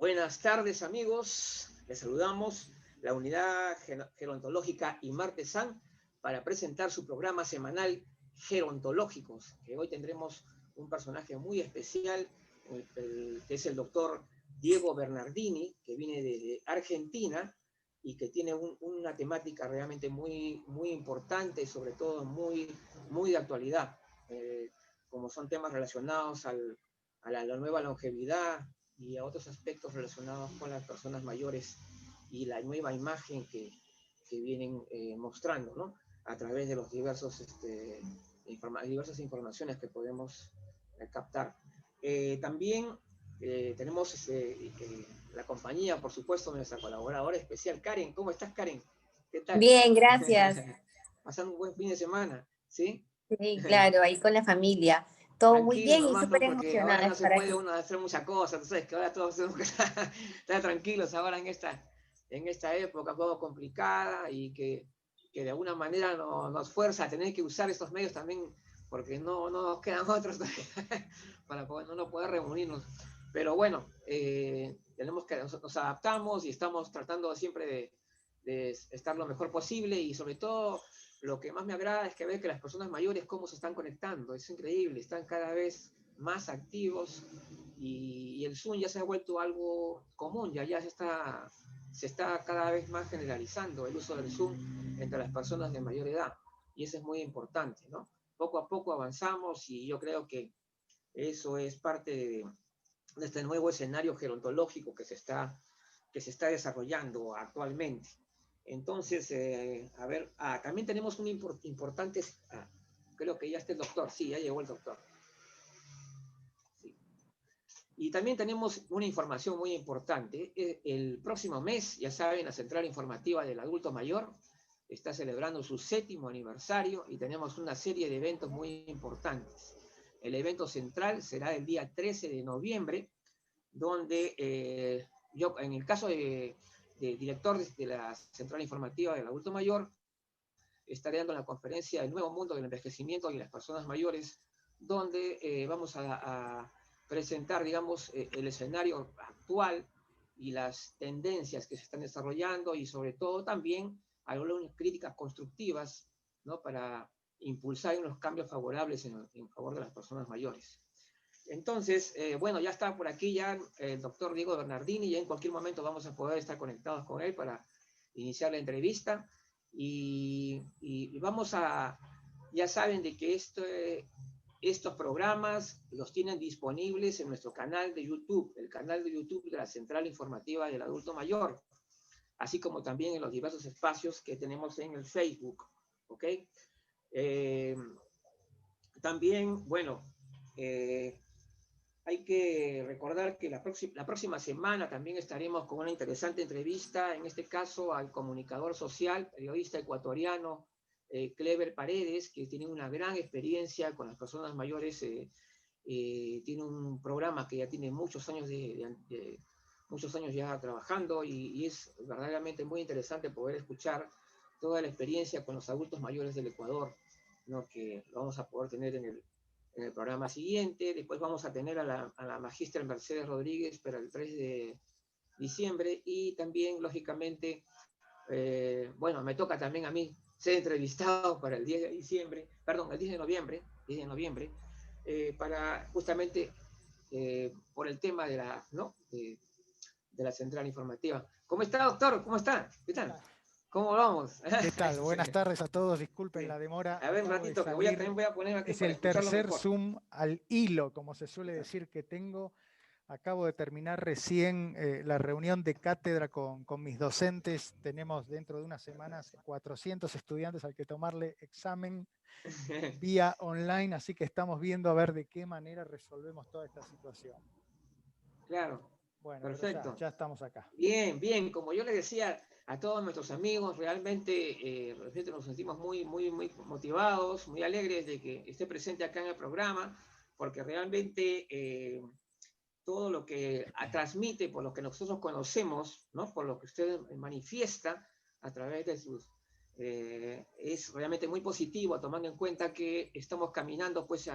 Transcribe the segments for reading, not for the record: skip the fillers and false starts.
Buenas tardes, amigos. Les saludamos la unidad gerontológica Imartesan para presentar su programa semanal Gerontológicos, que hoy tendremos un personaje muy especial, que es el doctor Diego Bernardini, que viene de Argentina y que tiene una temática realmente muy importante, sobre todo muy de actualidad, como son temas relacionados a la nueva longevidad y a otros aspectos relacionados con las personas mayores y la nueva imagen que vienen mostrando, ¿no? A través de los diversas informaciones que podemos captar. También tenemos la compañía, por supuesto, de nuestra colaboradora especial, Karen. ¿Cómo estás, Karen? ¿Qué tal? Bien, gracias. Pasando un buen fin de semana, ¿sí? Sí, claro, ahí con la familia. Todo muy Tranquilo bien y nomás, ¿no? súper Porque ahora emocionada de no se estar puede aquí. uno hacer muchas cosas, tú sabes que ahora todos tenemos que estar tranquilos ahora en esta época un poco complicada y que de alguna manera nos fuerza a tener que usar estos medios también, porque no nos quedan otros para no poder reunirnos. Pero bueno, nos adaptamos y estamos tratando siempre de estar lo mejor posible y sobre todo lo que más me agrada es que ver que las personas mayores cómo se están conectando, es increíble, están cada vez más activos y el Zoom ya se ha vuelto algo común, ya se está cada vez más generalizando el uso del Zoom entre las personas de mayor edad y eso es muy importante, ¿no? Poco a poco avanzamos y yo creo que eso es parte de este nuevo escenario gerontológico que se está desarrollando actualmente. Entonces, a ver, también tenemos un importante, creo que ya está el doctor, sí, ya llegó el doctor. Sí. Y también tenemos una información muy importante. El próximo mes, ya saben, la Central Informativa del Adulto Mayor está celebrando su 7º aniversario y tenemos una serie de eventos muy importantes. El evento central será el día 13 de noviembre, donde yo, en el caso de director de la Central Informativa del Adulto Mayor, estaré dando la conferencia El Nuevo Mundo del Envejecimiento y las Personas Mayores, donde vamos a presentar, digamos, el escenario actual y las tendencias que se están desarrollando y sobre todo también algunas críticas constructivas, ¿no? Para impulsar unos cambios favorables en favor de las personas mayores. Entonces, bueno, ya está por aquí ya el doctor Diego Bernardini, y en cualquier momento vamos a poder estar conectados con él para iniciar la entrevista. Y vamos ya saben de que estos programas los tienen disponibles en nuestro canal de YouTube, el canal de YouTube de la Central Informativa del Adulto Mayor, así como también en los diversos espacios que tenemos en el Facebook, ¿ok? También, bueno, hay que recordar que la próxima semana también estaremos con una interesante entrevista, en este caso al comunicador social, periodista ecuatoriano, Clever Paredes, que tiene una gran experiencia con las personas mayores, tiene un programa que ya tiene muchos años muchos años ya trabajando y es verdaderamente muy interesante poder escuchar toda la experiencia con los adultos mayores del Ecuador, ¿no? Que lo vamos a poder tener en el programa siguiente. Después vamos a tener a la magíster Mercedes Rodríguez para el 3 de diciembre y también, lógicamente, bueno, me toca también a mí ser entrevistado para el 10 de diciembre, perdón, el 10 de noviembre, para justamente por el tema de ¿no? de la central informativa. ¿Cómo está, doctor? ¿Cómo está? ¿Qué tal? ¿Cómo vamos? ¿Qué tal? Buenas tardes a todos, disculpen la demora. A ver, un Acabo de ratito, que salir. voy a poner aquí Es para el escucharlo tercer mejor. Zoom al hilo, como se suele decir que tengo. Acabo de terminar recién la reunión de cátedra con mis docentes. Tenemos dentro de unas semanas 400 estudiantes al que tomarle examen vía online, así que estamos viendo a ver de qué manera resolvemos toda esta situación. Claro, bueno, perfecto. Pero ya estamos acá. Bien, bien, como yo les decía a todos nuestros amigos, realmente nos sentimos muy motivados, muy alegres de que esté presente acá en el programa, porque realmente todo lo que transmite, por lo que nosotros conocemos, ¿no? Por lo que usted manifiesta a través de sus... es realmente muy positivo, tomando en cuenta que estamos caminando pues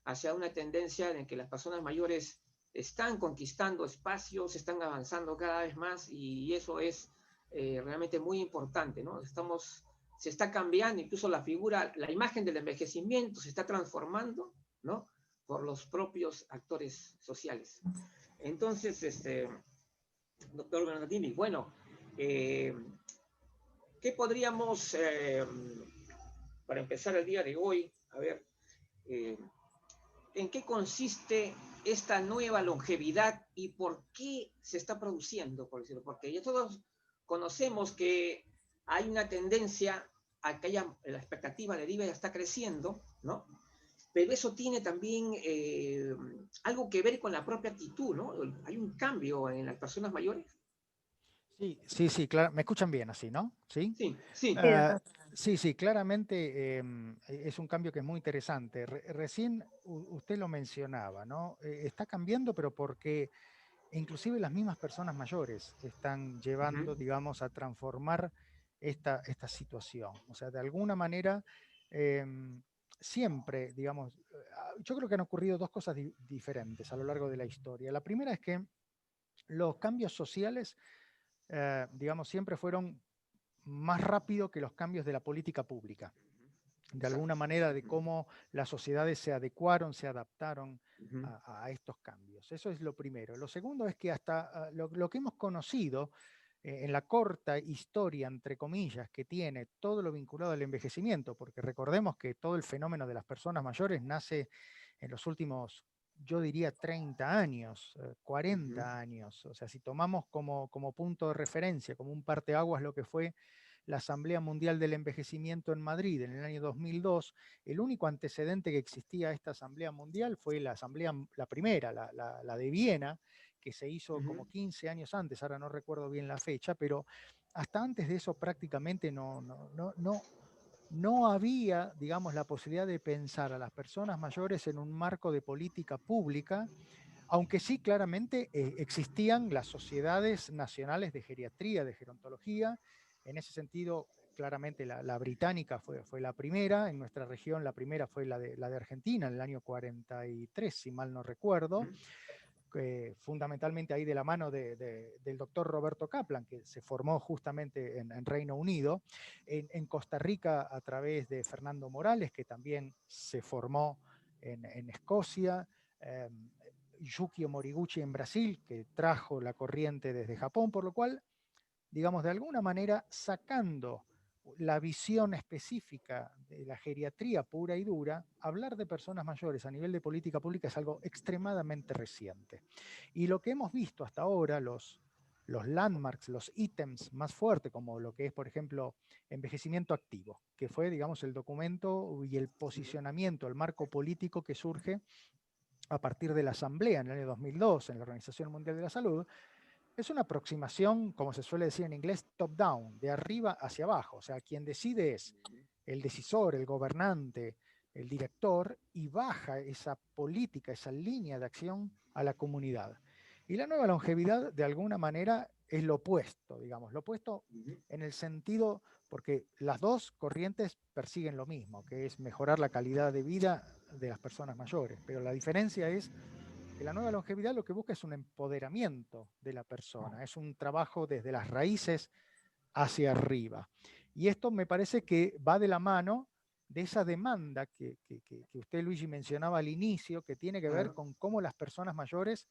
hacia una tendencia en que las personas mayores están conquistando espacios, están avanzando cada vez más y eso es realmente muy importante, ¿no? Se está cambiando incluso la figura, la imagen del envejecimiento se está transformando, ¿no? Por los propios actores sociales. Entonces, doctor Bernardini, bueno, ¿qué podríamos, para empezar el día de hoy, a ver, en qué consiste esta nueva longevidad y por qué se está produciendo, por decirlo? Porque ya todos conocemos que hay una tendencia a que la expectativa de vida ya está creciendo, ¿no? Pero eso tiene también algo que ver con la propia actitud, ¿no? Hay un cambio en las personas mayores. Sí, claro. ¿Me escuchan bien así, no? Sí, sí. Sí, sí, claramente es un cambio que es muy interesante. Recién usted lo mencionaba, ¿no? Está cambiando, pero porque inclusive las mismas personas mayores están llevando, digamos, a transformar esta situación. O sea, de alguna manera, siempre, digamos, yo creo que han ocurrido dos cosas diferentes a lo largo de la historia. La primera es que los cambios sociales, digamos, siempre fueron más rápido que los cambios de la política pública. De alguna manera, de cómo las sociedades se adecuaron, se adaptaron a estos cambios. Eso es lo primero. Lo segundo es que hasta lo que hemos conocido en la corta historia, entre comillas, que tiene todo lo vinculado al envejecimiento, porque recordemos que todo el fenómeno de las personas mayores nace en los últimos, yo diría, 30 años, 40 años. O sea, si tomamos como punto de referencia, como un parteaguas lo que fue la Asamblea Mundial del Envejecimiento en Madrid en el año 2002, el único antecedente que existía a esta Asamblea Mundial fue la primera, la de Viena, que se hizo como 15 años antes, ahora no recuerdo bien la fecha, pero hasta antes de eso prácticamente no había, digamos, la posibilidad de pensar a las personas mayores en un marco de política pública, aunque sí claramente existían las sociedades nacionales de geriatría, de gerontología. En ese sentido, claramente la británica fue la primera, en nuestra región la primera fue la de Argentina en el año 43, si mal no recuerdo, fundamentalmente ahí de la mano del doctor Roberto Kaplan, que se formó justamente en Reino Unido, en Costa Rica a través de Fernando Morales, que también se formó en Escocia, Yukio Moriguchi en Brasil, que trajo la corriente desde Japón, por lo cual, digamos, de alguna manera sacando la visión específica de la geriatría pura y dura, hablar de personas mayores a nivel de política pública es algo extremadamente reciente. Y lo que hemos visto hasta ahora, los landmarks, los ítems más fuertes, como lo que es, por ejemplo, envejecimiento activo, que fue, digamos, el documento y el posicionamiento, el marco político que surge a partir de la Asamblea en el año 2002 en la Organización Mundial de la Salud, es una aproximación, como se suele decir en inglés, top-down, de arriba hacia abajo. O sea, quien decide es el decisor, el gobernante, el director, y baja esa política, esa línea de acción a la comunidad. Y la nueva longevidad, de alguna manera, es lo opuesto, digamos, lo opuesto en el sentido, porque las dos corrientes persiguen lo mismo, que es mejorar la calidad de vida de las personas mayores, pero la diferencia es que la nueva longevidad lo que busca es un empoderamiento de la persona, es un trabajo desde las raíces hacia arriba. Y esto me parece que va de la mano de esa demanda que usted, Luigi, mencionaba al inicio, que tiene que ver con cómo las personas mayores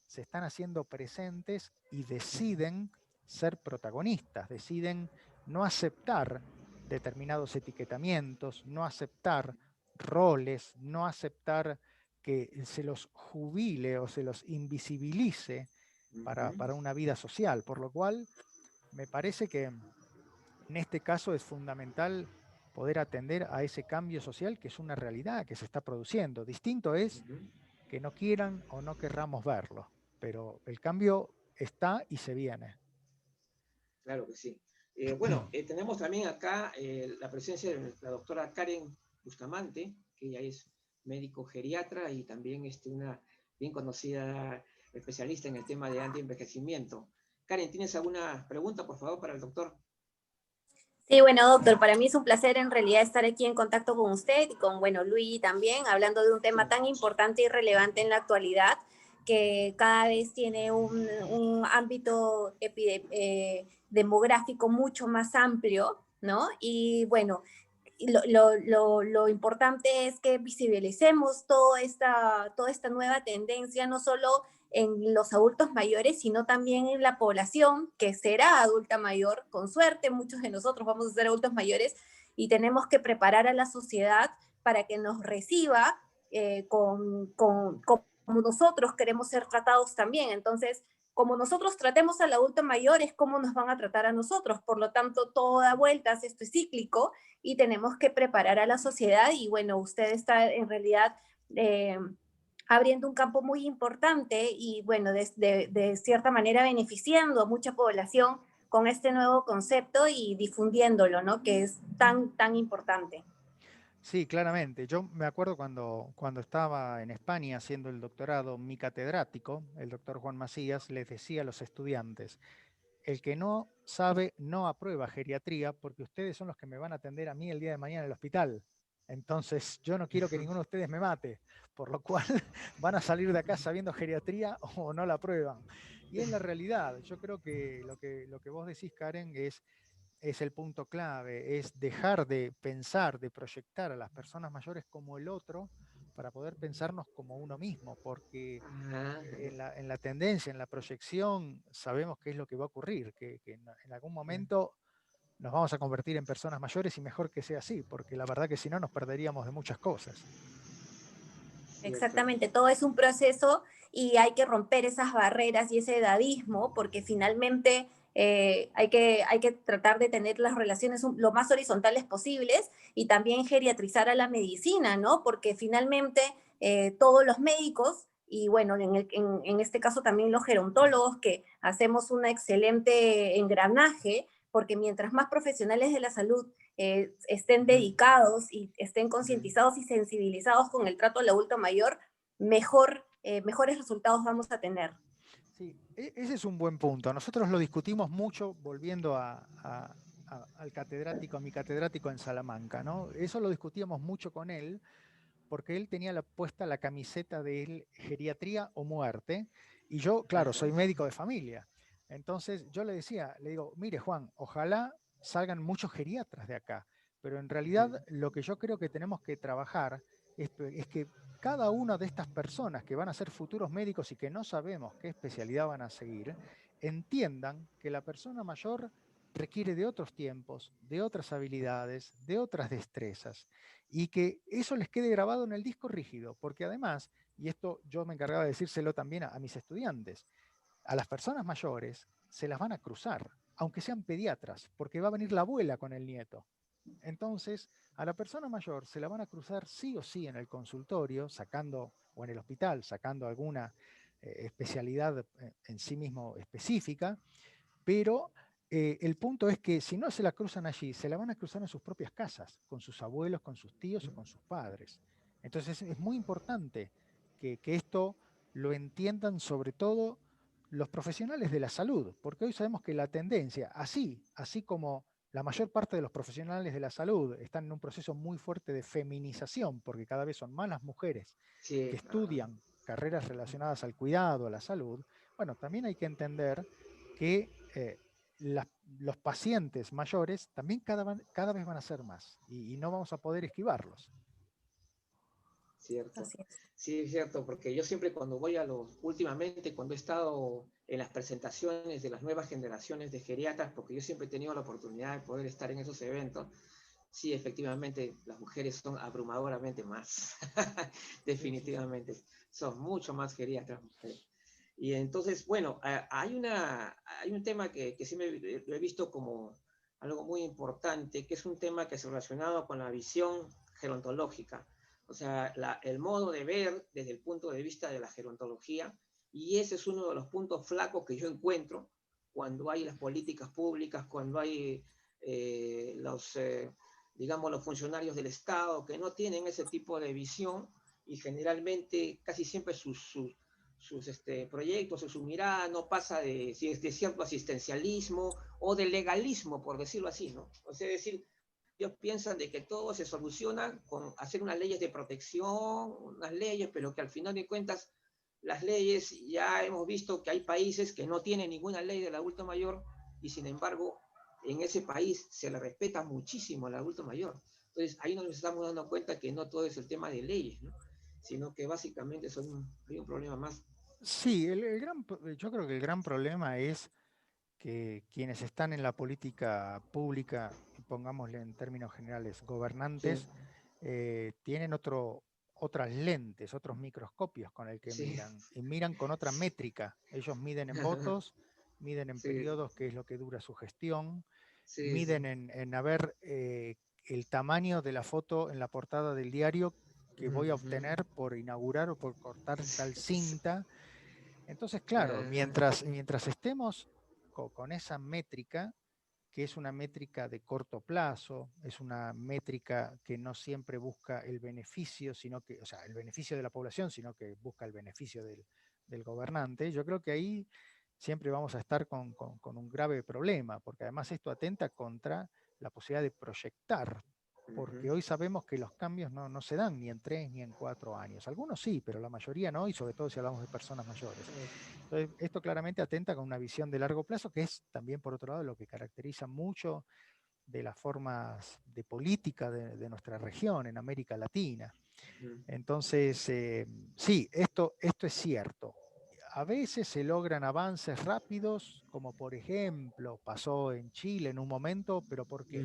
se están haciendo presentes y deciden ser protagonistas, deciden no aceptar determinados etiquetamientos, no aceptar roles, no aceptar que se los jubile o se los invisibilice para una vida social, por lo cual me parece que en este caso es fundamental poder atender a ese cambio social que es una realidad que se está produciendo. Distinto es que no quieran o no querramos verlo, pero el cambio está y se viene. Claro que sí. Bueno, tenemos también acá la presencia de la doctora Karen Bustamante, que ella es médico geriatra y también una bien conocida especialista en el tema de antienvejecimiento. Karen, ¿tienes alguna pregunta, por favor, para el doctor? Sí, bueno, doctor, para mí es un placer en realidad estar aquí en contacto con usted y con, bueno, Luigi también, hablando de un tema tan importante y relevante en la actualidad, que cada vez tiene un ámbito demográfico mucho más amplio, ¿no? Y bueno, lo importante es que visibilicemos toda esta nueva tendencia, no solo en los adultos mayores, sino también en la población que será adulta mayor. Con suerte, muchos de nosotros vamos a ser adultos mayores y tenemos que preparar a la sociedad para que nos reciba como nosotros queremos ser tratados también. Entonces, como nosotros tratemos al adulto mayor, es como nos van a tratar a nosotros. Por lo tanto, todo da vueltas, esto es cíclico y tenemos que preparar a la sociedad. Y bueno, usted está en realidad abriendo un campo muy importante y bueno, de cierta manera beneficiando a mucha población con este nuevo concepto y difundiéndolo, ¿no? Que es tan importante. Sí, claramente. Yo me acuerdo cuando estaba en España haciendo el doctorado, mi catedrático, el doctor Juan Macías, les decía a los estudiantes: el que no sabe no aprueba geriatría, porque ustedes son los que me van a atender a mí el día de mañana en el hospital. Entonces yo no quiero que ninguno de ustedes me mate, por lo cual van a salir de acá sabiendo geriatría o no la aprueban. Y es la realidad. Yo creo que lo que vos decís, Karen, es el punto clave, es dejar de pensar, de proyectar a las personas mayores como el otro para poder pensarnos como uno mismo, porque en la tendencia, en la proyección, sabemos qué es lo que va a ocurrir, que en algún momento nos vamos a convertir en personas mayores y mejor que sea así, porque la verdad que si no nos perderíamos de muchas cosas. Exactamente, todo es un proceso y hay que romper esas barreras y ese edadismo, porque finalmente hay que tratar de tener las relaciones lo más horizontales posibles y también geriatrizar a la medicina, ¿no? Porque finalmente todos los médicos, y bueno, en este caso también los gerontólogos, que hacemos un excelente engranaje, porque mientras más profesionales de la salud estén dedicados y estén concientizados y sensibilizados con el trato al adulto mayor, mejores resultados vamos a tener. Sí, ese es un buen punto. Nosotros lo discutimos mucho volviendo al catedrático, a mi catedrático en Salamanca, ¿no? Eso lo discutíamos mucho con él, porque él tenía puesta la camiseta de él, geriatría o muerte, y yo, claro, soy médico de familia. Entonces yo le decía, le digo, mire Juan, ojalá salgan muchos geriatras de acá, pero en realidad lo que yo creo que tenemos que trabajar es que cada una de estas personas que van a ser futuros médicos y que no sabemos qué especialidad van a seguir, entiendan que la persona mayor requiere de otros tiempos, de otras habilidades, de otras destrezas, y que eso les quede grabado en el disco rígido, porque además, y esto yo me encargaba de decírselo también a mis estudiantes, a las personas mayores se las van a cruzar, aunque sean pediatras, porque va a venir la abuela con el nieto. Entonces, a la persona mayor se la van a cruzar sí o sí en el consultorio, sacando, o en el hospital, sacando alguna especialidad en sí mismo específica, pero el punto es que si no se la cruzan allí, se la van a cruzar en sus propias casas, con sus abuelos, con sus tíos o con sus padres. Entonces es muy importante que esto lo entiendan sobre todo los profesionales de la salud, porque hoy sabemos que la tendencia, así como la mayor parte de los profesionales de la salud están en un proceso muy fuerte de feminización, porque cada vez son más las mujeres que estudian carreras relacionadas al cuidado, a la salud, bueno, también hay que entender que los pacientes mayores también cada vez van a ser más y no vamos a poder esquivarlos. Cierto. Sí, es cierto, porque yo siempre cuando voy últimamente cuando he estado en las presentaciones de las nuevas generaciones de geriatras, porque yo siempre he tenido la oportunidad de poder estar en esos eventos, sí, efectivamente, las mujeres son abrumadoramente más, definitivamente, son mucho más geriatras mujeres. Y entonces, bueno, hay un tema que sí lo he visto como algo muy importante, que es un tema que es relacionado con la visión gerontológica, o sea, el modo de ver desde el punto de vista de la gerontología, y ese es uno de los puntos flacos que yo encuentro cuando hay las políticas públicas, cuando hay digamos, los funcionarios del Estado que no tienen ese tipo de visión y generalmente casi siempre sus proyectos o su mirada no pasa de cierto asistencialismo o de legalismo, por decirlo así, ¿no? O sea, es decir, ellos piensan de que todo se soluciona con hacer unas leyes de protección, unas leyes, pero que al final de cuentas las leyes, ya hemos visto que hay países que no tienen ninguna ley del adulto mayor y sin embargo en ese país se le respeta muchísimo al adulto mayor. Entonces ahí nos estamos dando cuenta que no todo es el tema de leyes, ¿no? Sino que básicamente hay un problema más. Sí, yo creo que el gran problema es que quienes están en la política pública, pongámosle en términos generales, Sí, gobernantes, tienen otras lentes, otros microscopios con el que sí, miran, y miran con otra métrica. Ellos miden en votos, miden en sí, periodos, que es lo que dura su gestión, sí, miden sí. en a ver el tamaño de la foto en la portada del diario que voy a obtener por inaugurar o por cortar tal cinta. Entonces, claro, mientras estemos con esa métrica, que es una métrica de corto plazo, es una métrica que no siempre busca el beneficio, sino que, o sea, el beneficio de la población, sino que busca el beneficio del gobernante, yo creo que ahí siempre vamos a estar con un grave problema, porque además esto atenta contra la posibilidad de proyectar, porque hoy sabemos que los cambios no se dan ni en 3 ni en 4 años. Algunos sí, pero la mayoría no, y sobre todo si hablamos de personas mayores. Entonces, esto claramente atenta con una visión de largo plazo, que es también, por otro lado, lo que caracteriza mucho de las formas de política de nuestra región, en América Latina. Entonces, sí, esto es cierto. A veces se logran avances rápidos, como por ejemplo pasó en Chile en un momento, pero ¿por qué?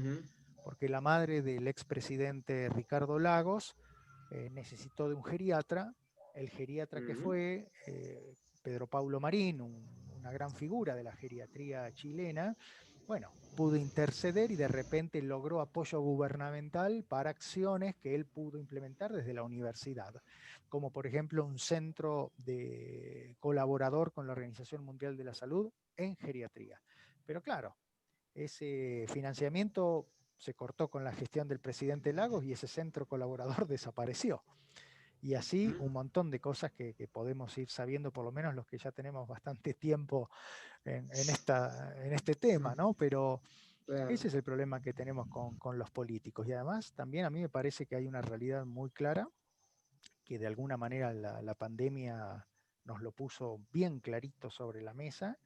Porque la madre del expresidente Ricardo Lagos necesitó de un geriatra, el geriatra que fue Pedro Paulo Marín, una gran figura de la geriatría chilena, bueno, pudo interceder y de repente logró apoyo gubernamental para acciones que él pudo implementar desde la universidad, como por ejemplo un centro de colaborador con la Organización Mundial de la Salud en geriatría. Pero claro, ese financiamiento se cortó con la gestión del presidente Lagos y ese centro colaborador desapareció. Y así un montón de cosas que podemos ir sabiendo, por lo menos los que ya tenemos bastante tiempo en este tema, ¿no? Pero Claro. ese es el problema que tenemos con los políticos. Y además también a mí me parece que hay una realidad muy clara, que de alguna manera la pandemia nos lo puso bien clarito sobre la mesa,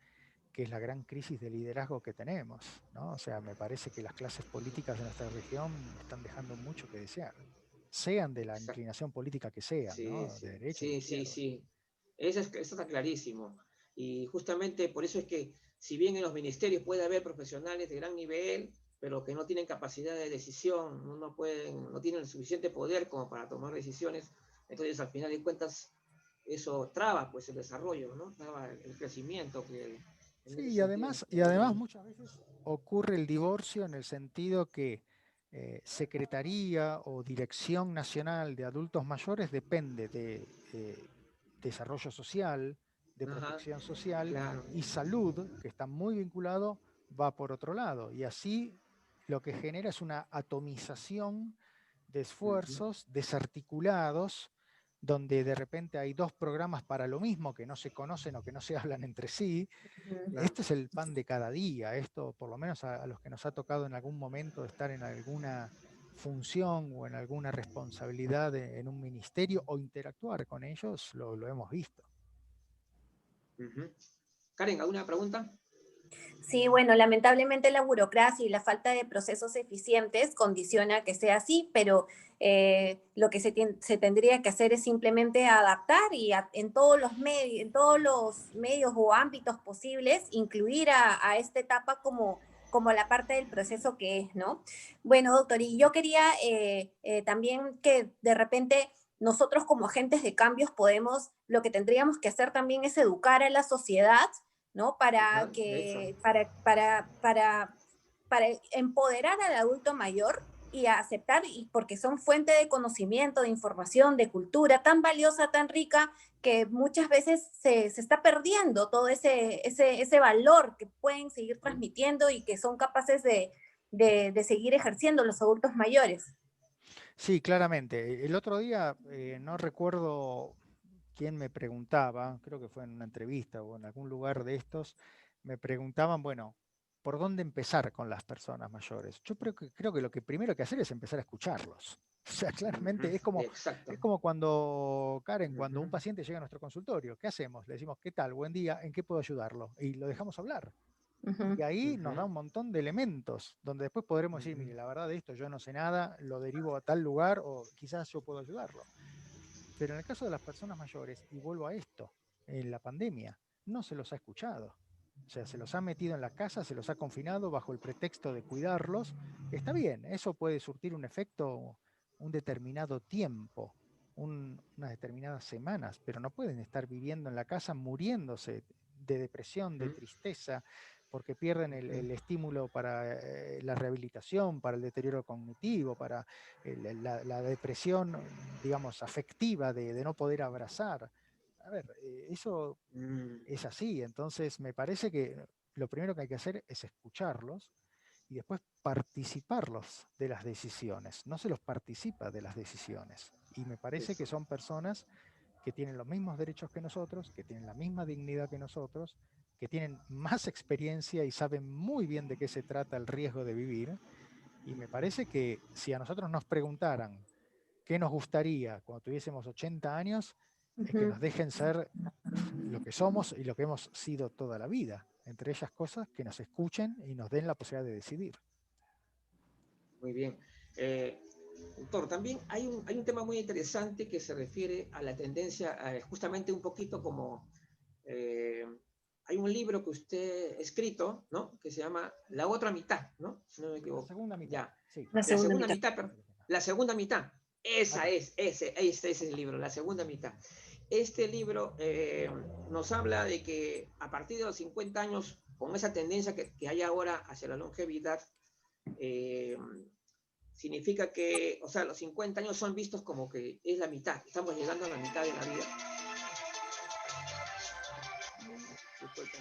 que es la gran crisis de liderazgo que tenemos, ¿no? O sea, me parece que las clases políticas de nuestra región están dejando mucho que desear, sean de la Exacto. inclinación política que sean, Sí, ¿no? De sí, derecha, de sí, sí, izquierda. sí. Eso está clarísimo. Y justamente por eso es que, si bien en los ministerios puede haber profesionales de gran nivel, pero que no tienen capacidad de decisión, no tienen el suficiente poder como para tomar decisiones, entonces al final de cuentas eso traba pues el desarrollo, ¿no? Traba el crecimiento que en ese Sí, sentido. y además muchas veces ocurre el divorcio en el sentido que Secretaría o Dirección Nacional de Adultos Mayores depende de desarrollo social, de Ajá, protección social, claro. y salud, que está muy vinculado, va por otro lado. Y así lo que genera es una atomización de Ujú. esfuerzos desarticulados, donde de repente hay dos programas para lo mismo que no se conocen o que no se hablan entre sí. Claro. Este es el pan de cada día. Esto, por lo menos a los que nos ha tocado en algún momento estar en alguna función o en alguna responsabilidad en un ministerio o interactuar con ellos, lo hemos visto. Ujú. Karen, ¿alguna pregunta? Sí, bueno, lamentablemente la burocracia y la falta de procesos eficientes condiciona que sea así, pero lo que se tendría que hacer es simplemente adaptar y en todos los medios o ámbitos posibles, incluir a esta etapa como la parte del proceso que es, ¿no? Bueno, doctor, y yo quería también que de repente nosotros como agentes de cambios lo que tendríamos que hacer también es educar a la sociedad, ¿no? Ajá, de hecho. Para empoderar al adulto mayor y a aceptar, y porque son fuente de conocimiento, de información, de cultura tan valiosa, tan rica, que muchas veces se está perdiendo todo ese valor que pueden seguir transmitiendo y que son capaces de seguir ejerciendo los adultos mayores. Sí, claramente. El otro día, no recuerdo quién me preguntaba, creo que fue en una entrevista o en algún lugar de estos, me preguntaban, bueno, ¿por dónde empezar con las personas mayores? Yo creo que lo que primero hay que hacer es empezar a escucharlos. O sea, claramente Exacto. es como cuando, Karen, cuando un paciente llega a nuestro consultorio, ¿qué hacemos? Le decimos, ¿qué tal? Buen día, ¿en qué puedo ayudarlo? Y lo dejamos hablar. Y ahí nos da un montón de elementos, donde después podremos decir, mire, la verdad de esto yo no sé nada, lo derivo a tal lugar o quizás yo puedo ayudarlo. Pero en el caso de las personas mayores, y vuelvo a esto, en la pandemia, no se los ha escuchado. O sea, se los ha metido en la casa, se los ha confinado bajo el pretexto de cuidarlos. Está bien, eso puede surtir un efecto un determinado tiempo, unas determinadas semanas, pero no pueden estar viviendo en la casa muriéndose de depresión, de tristeza, porque pierden el estímulo para la rehabilitación, para el deterioro cognitivo, para la depresión, digamos, afectiva de no poder abrazar. A ver, eso es así, entonces me parece que lo primero que hay que hacer es escucharlos y después participarlos de las decisiones. No se los participa de las decisiones. Y me parece que Eso. son personas que tienen los mismos derechos que nosotros, que tienen la misma dignidad que nosotros, que tienen más experiencia y saben muy bien de qué se trata el riesgo de vivir. Y me parece que si a nosotros nos preguntaran qué nos gustaría cuando tuviésemos 80 años, es que nos dejen ser lo que somos y lo que hemos sido toda la vida. Entre ellas cosas, que nos escuchen y nos den la posibilidad de decidir. Muy bien. Doctor, también hay un tema muy interesante que se refiere a la tendencia, justamente un poquito como eh, hay un libro que usted ha escrito, ¿no? Que se llama La otra mitad, ¿no? Si no me La equivoco. segunda mitad, Ya. sí. La La segunda segunda mitad. mitad, pero la segunda mitad. Esa Acá. es, ese es el libro, la segunda mitad. Este libro nos habla de que a partir de los 50 años, con esa tendencia que hay ahora hacia la longevidad, eh, significa que, o sea, los 50 años son vistos como que es la mitad, estamos llegando a la mitad de la vida. Disculpen.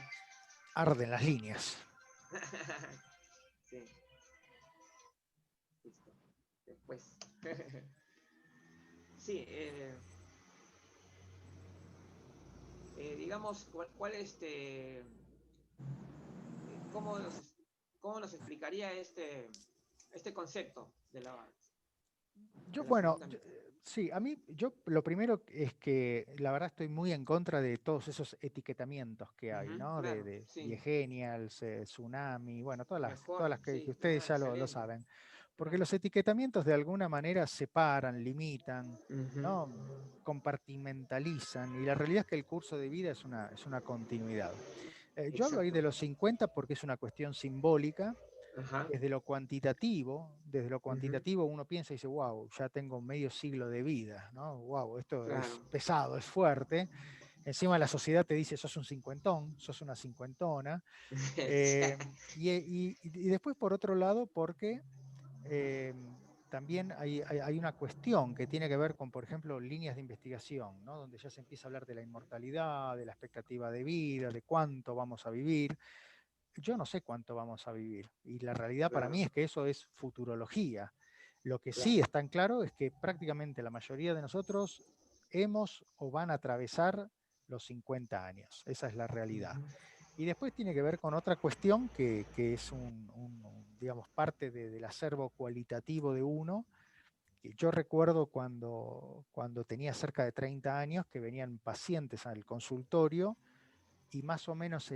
Arden las líneas. Sí, listo. Después. Sí, digamos, ¿cuál cómo cómo nos explicaría este concepto Yo, de la bueno, segunda mitad? sí, a mí, yo lo primero es que la verdad estoy muy en contra de todos esos etiquetamientos que hay, ¿no? Claro, De sí, Viegenials, Tsunami, bueno, mejor, todas las que sí, ustedes ya lo excelente. saben. Porque Claro. los etiquetamientos de alguna manera separan, limitan, Ujú. ¿no? Compartimentalizan, y la realidad es que el curso de vida es una continuidad. Yo hablo ahí Exacto. de los 50 porque es una cuestión simbólica. Ajá. Desde lo Ujú. cuantitativo uno piensa y dice, wow, ya tengo medio siglo de vida, ¿no? Wow, esto es Claro. pesado, es fuerte. Encima la sociedad te dice, sos un cincuentón, sos una cincuentona. Eh, y después, por otro lado, porque eh, también hay una cuestión que tiene que ver con, por ejemplo, líneas de investigación, ¿no? Donde ya se empieza a hablar de la inmortalidad, de la expectativa de vida, de cuánto vamos a vivir. Yo no sé cuánto vamos a vivir, y la realidad para Claro, mí es que eso es futurología. Lo que sí claro. está en claro es que prácticamente la mayoría de nosotros hemos o van a atravesar los 50 años. Esa es la realidad. Ujú. Y después tiene que ver con otra cuestión que es digamos, parte del acervo cualitativo de uno. Yo recuerdo cuando tenía cerca de 30 años que venían pacientes al consultorio y más o menos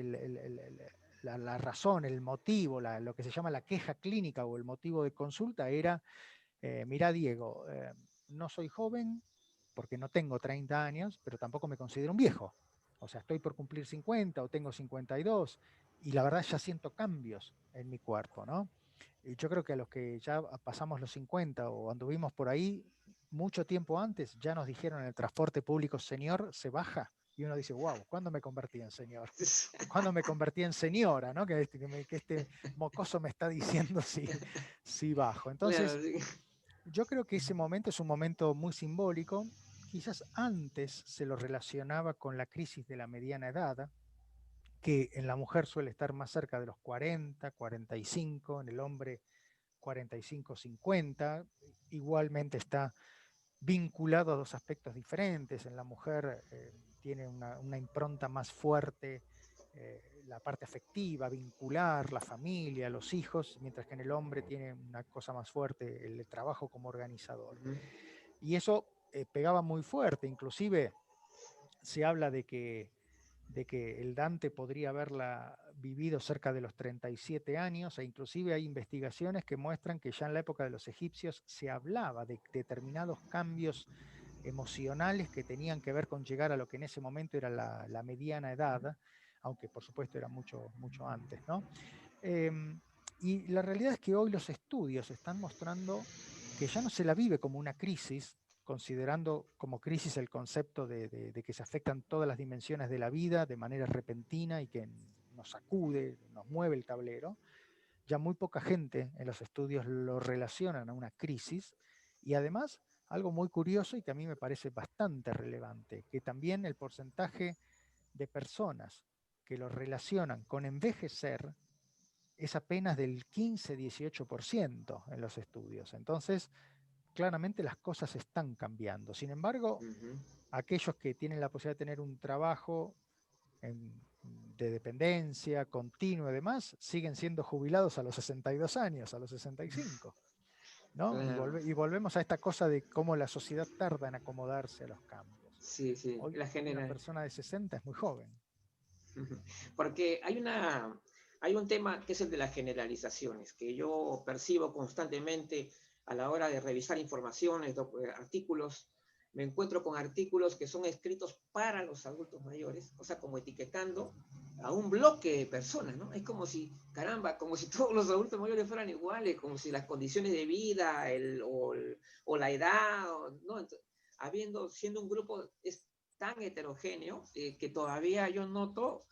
la razón, el motivo, lo que se llama la queja clínica o el motivo de consulta era, mirá Diego, no soy joven porque no tengo 30 años, pero tampoco me considero un viejo. O sea, estoy por cumplir 50 o tengo 52 y la verdad ya siento cambios en mi cuerpo, ¿no? Y yo creo que a los que ya pasamos los 50 o anduvimos por ahí mucho tiempo antes, ya nos dijeron en el transporte público, señor, se baja. Y uno dice, wow, ¿cuándo me convertí en señor? ¿O cuándo me convertí en señora? ¿No? Que este mocoso me está diciendo si bajo. Entonces, Claro, sí. yo creo que ese momento es un momento muy simbólico. Quizás antes se lo relacionaba con la crisis de la mediana edad, que en la mujer suele estar más cerca de los 40, 45, en el hombre 45, 50. Igualmente está vinculado a dos aspectos diferentes. En la mujer tiene una impronta más fuerte la parte afectiva, vincular, la familia, los hijos, mientras que en el hombre tiene una cosa más fuerte, el trabajo como organizador. Y eso pegaba muy fuerte, inclusive se habla de que el Dante podría haberla vivido cerca de los 37 años, e inclusive hay investigaciones que muestran que ya en la época de los egipcios se hablaba de determinados cambios emocionales que tenían que ver con llegar a lo que en ese momento era la mediana edad, aunque por supuesto era mucho, mucho antes, ¿no? Y la realidad es que hoy los estudios están mostrando que ya no se la vive como una crisis, considerando como crisis el concepto de que se afectan todas las dimensiones de la vida de manera repentina y que nos sacude, nos mueve el tablero. Ya muy poca gente en los estudios lo relacionan a una crisis, y además algo muy curioso y que a mí me parece bastante relevante, que también el porcentaje de personas que lo relacionan con envejecer es apenas del 15-18% en los estudios. Entonces, claramente las cosas están cambiando. Sin embargo, aquellos que tienen la posibilidad de tener un trabajo de dependencia continua y demás, siguen siendo jubilados a los 62 años, a los 65. ¿No? Claro. Y volvemos a esta cosa de cómo la sociedad tarda en acomodarse a los cambios. Sí, sí, Hoy una persona de 60 es muy joven. Porque hay un tema que es el de las generalizaciones, que yo percibo constantemente a la hora de revisar informaciones, artículos. Me encuentro con artículos que son escritos para los adultos mayores, o sea, como etiquetando a un bloque de personas, ¿no? Es como si, caramba, como si todos los adultos mayores fueran iguales, como si las condiciones de vida o la edad, ¿no? Siendo un grupo tan heterogéneo que todavía yo noto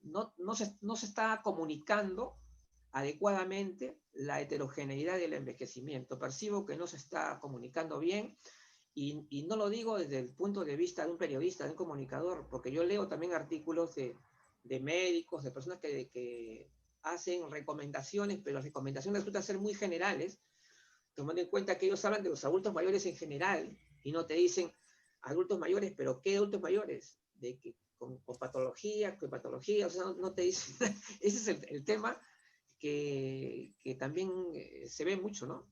no se está comunicando adecuadamente la heterogeneidad del envejecimiento. Percibo que no se está comunicando bien, y no lo digo desde el punto de vista de un periodista, de un comunicador, porque yo leo también artículos de médicos, de personas que hacen recomendaciones, pero las recomendaciones resultan ser muy generales, tomando en cuenta que ellos hablan de los adultos mayores en general y no te dicen adultos mayores, pero ¿qué adultos mayores? De que con patología, o sea, no te dicen. Ese es el tema que también se ve mucho, ¿no?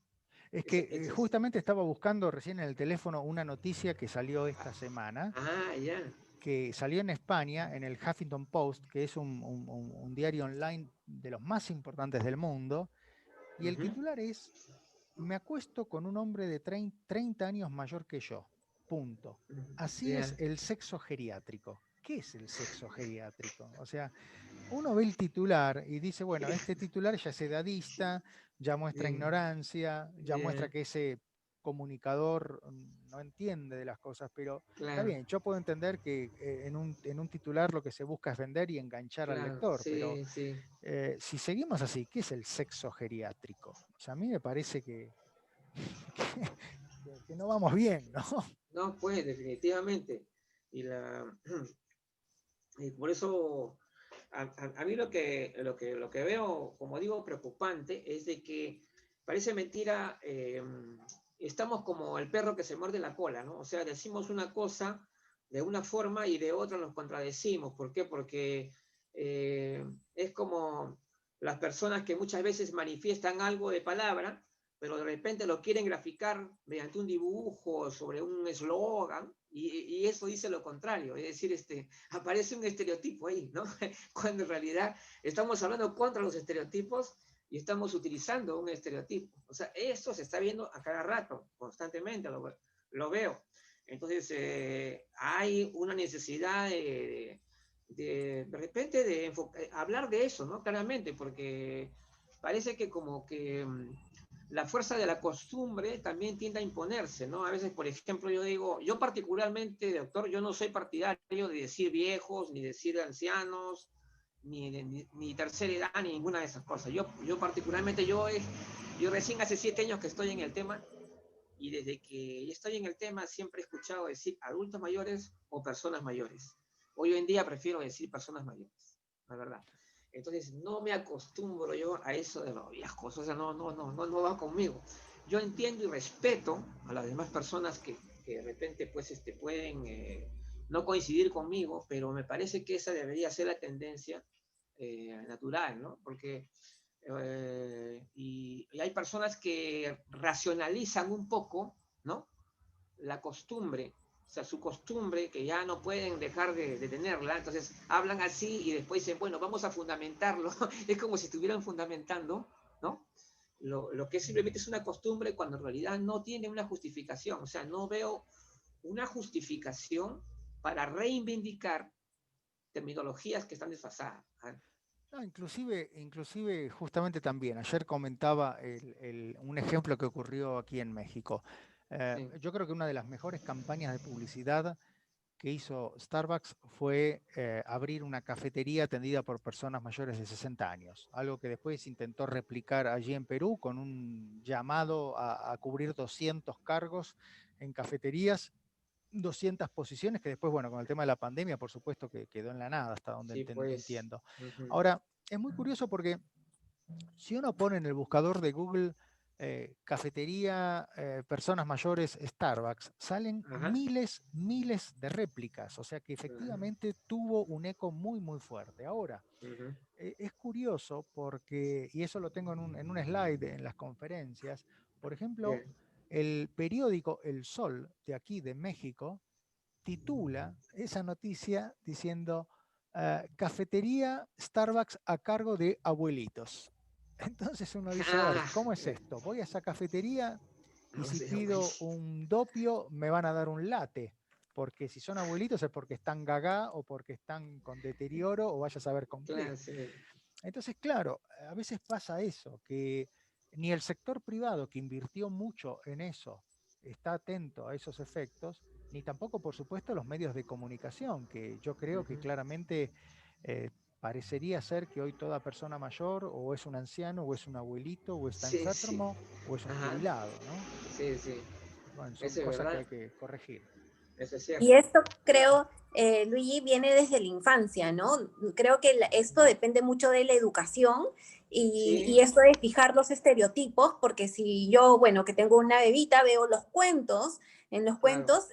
Es que justamente estaba buscando recién en el teléfono una noticia que salió esta semana, ya. que salió en España, en el Huffington Post, que es un diario online de los más importantes del mundo, y el titular es: me acuesto con un hombre de 30 años mayor que yo. Punto. Así es el sexo geriátrico. ¿Qué es el sexo geriátrico? O sea, uno ve el titular y dice, bueno, este titular ya es edadista, ya muestra ignorancia, ya muestra que ese comunicador no entiende de las cosas, pero está bien, yo puedo entender que en un titular lo que se busca es vender y enganchar al lector, pero si seguimos así, ¿qué es el sexo geriátrico? O sea, a mí me parece que no vamos bien, ¿no? No, pues, definitivamente. Y por eso, a mí lo que veo, como digo, preocupante, es de que parece mentira, estamos como el perro que se muerde la cola, ¿no? O sea, decimos una cosa de una forma y de otra nos contradecimos. ¿Por qué? Porque es como las personas que muchas veces manifiestan algo de palabra, pero de repente lo quieren graficar mediante un dibujo sobre un eslogan, y eso dice lo contrario, es decir, aparece un estereotipo ahí, ¿no? Cuando en realidad estamos hablando contra los estereotipos y estamos utilizando un estereotipo. O sea, eso se está viendo a cada rato, constantemente, lo veo. Entonces, hay una necesidad de repente de hablar de eso, ¿no? Claramente, porque parece que como que la fuerza de la costumbre también tiende a imponerse, ¿no? A veces, por ejemplo, yo digo, yo particularmente, doctor, yo no soy partidario de decir viejos, ni decir ancianos, ni tercera edad, ni ninguna de esas cosas. Yo particularmente, yo recién hace 7 años que estoy en el tema, y desde que estoy en el tema siempre he escuchado decir adultos mayores o personas mayores. Hoy en día prefiero decir personas mayores, la verdad. Entonces no me acostumbro yo a eso de los viejos, o sea, no va conmigo. Yo entiendo y respeto a las demás personas que de repente pues pueden no coincidir conmigo, pero me parece que esa debería ser la tendencia natural, ¿no? Porque y hay personas que racionalizan un poco, ¿no? La costumbre, o sea, su costumbre, que ya no pueden dejar de tenerla, entonces hablan así y después dicen, bueno, vamos a fundamentarlo, es como si estuvieran fundamentando, ¿no? Lo que simplemente es una costumbre cuando en realidad no tiene una justificación, o sea, no veo una justificación para reivindicar terminologías que están desfasadas. No, inclusive justamente también, ayer comentaba un ejemplo que ocurrió aquí en México. Sí. Yo creo que una de las mejores campañas de publicidad que hizo Starbucks fue abrir una cafetería atendida por personas mayores de 60 años, algo que después intentó replicar allí en Perú con un llamado a cubrir 200 cargos en cafeterías, 200 posiciones que después, bueno, con el tema de la pandemia, por supuesto que quedó en la nada, hasta donde Sí, pues. entiendo. Uh-huh. Ahora, es muy curioso porque si uno pone en el buscador de Google cafetería, personas mayores, Starbucks, salen Ajá. miles de réplicas, o sea que Uh-huh. efectivamente tuvo un eco muy fuerte. Ahora, Uh-huh. es curioso porque, y eso lo tengo en un slide en las conferencias, por ejemplo, Yeah. el periódico El Sol de aquí de México titula esa noticia diciendo cafetería Starbucks a cargo de abuelitos. Entonces uno dice, a ver, Ah, ¿cómo es esto? Voy a esa cafetería y no si sé, pido un dopio me van a dar un latte, porque si son abuelitos es porque están gaga o porque están con deterioro o vaya a saber con qué. claro, sí. Entonces, claro, a veces pasa eso, que ni el sector privado que invirtió mucho en eso está atento a esos efectos, ni tampoco, por supuesto, los medios de comunicación, que yo creo que Uh-huh. claramente parecería ser que hoy toda persona mayor o es un anciano o es un abuelito o está Sí, sí. enfermo o es un Ajá. jubilado, ¿no? Sí, sí. Bueno, son Eso es cosas que verdad. hay que corregir. Eso es Y cierto. esto creo, Luigi, viene desde la infancia, ¿no? Creo que esto depende mucho de la educación y Sí. esto de fijar los estereotipos, porque si yo, bueno, que tengo una bebita, veo los cuentos, en los Claro. cuentos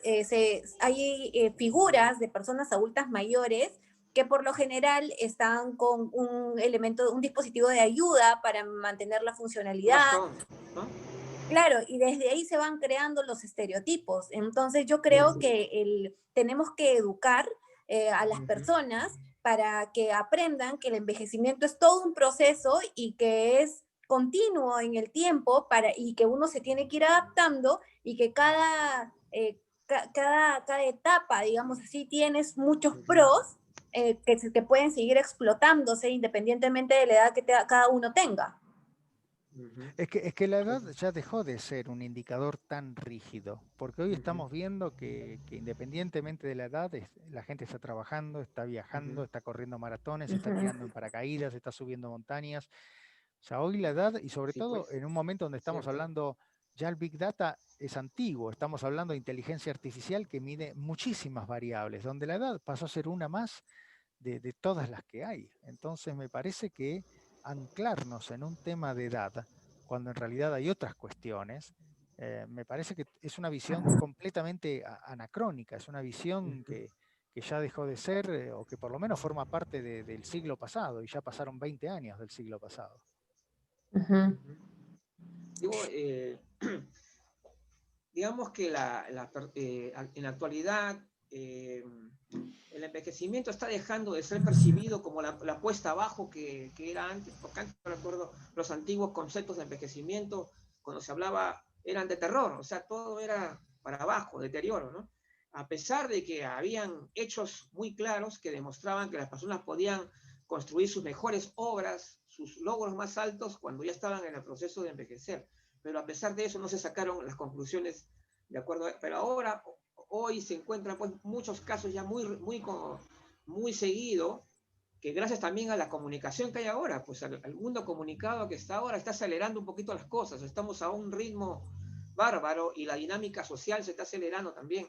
hay figuras de personas adultas mayores que por lo general están con un elemento, un dispositivo de ayuda para mantener la Un funcionalidad. bastón, ¿no? Claro, y desde ahí se van creando los estereotipos. Entonces yo Sí, creo sí. que tenemos que educar a las Uh-huh. personas para que aprendan que el envejecimiento es todo un proceso y que es continuo en el tiempo y que uno se tiene que ir adaptando y que cada etapa, digamos así, tienes muchos Uh-huh. pros que pueden seguir explotándose independientemente de la edad que cada uno tenga. Uh-huh. Es que la edad ya dejó de ser un indicador tan rígido, porque hoy Uh-huh. estamos viendo que independientemente de la edad, la gente está trabajando, está viajando, Uh-huh. está corriendo maratones, Uh está -huh. tirando en paracaídas, está subiendo montañas. O sea, hoy la edad, y sobre Sí, todo pues. en un momento donde estamos Cierto. hablando, ya el Big Data es antiguo, estamos hablando de inteligencia artificial que mide muchísimas variables, donde la edad pasó a ser una más de todas las que hay. Entonces me parece que anclarnos en un tema de edad, cuando en realidad hay otras cuestiones, me parece que es una visión completamente anacrónica, es una visión Uh-huh. que ya dejó de ser o que por lo menos forma parte del siglo pasado y ya pasaron 20 años del siglo pasado. Uh -huh. Digo, digamos que en la actualidad el envejecimiento está dejando de ser percibido como la puesta abajo que era antes, porque antes recuerdo los antiguos conceptos de envejecimiento, cuando se hablaba, eran de terror, o sea, todo era para abajo, deterioro, ¿no? A pesar de que habían hechos muy claros que demostraban que las personas podían construir sus mejores obras, sus logros más altos cuando ya estaban en el proceso de envejecer. Pero a pesar de eso no se sacaron las conclusiones de acuerdo. Pero ahora, hoy se encuentran pues, muchos casos ya muy seguido, que gracias también a la comunicación que hay ahora, pues al mundo comunicado que está ahora, está acelerando un poquito las cosas. Estamos a un ritmo bárbaro y la dinámica social se está acelerando también.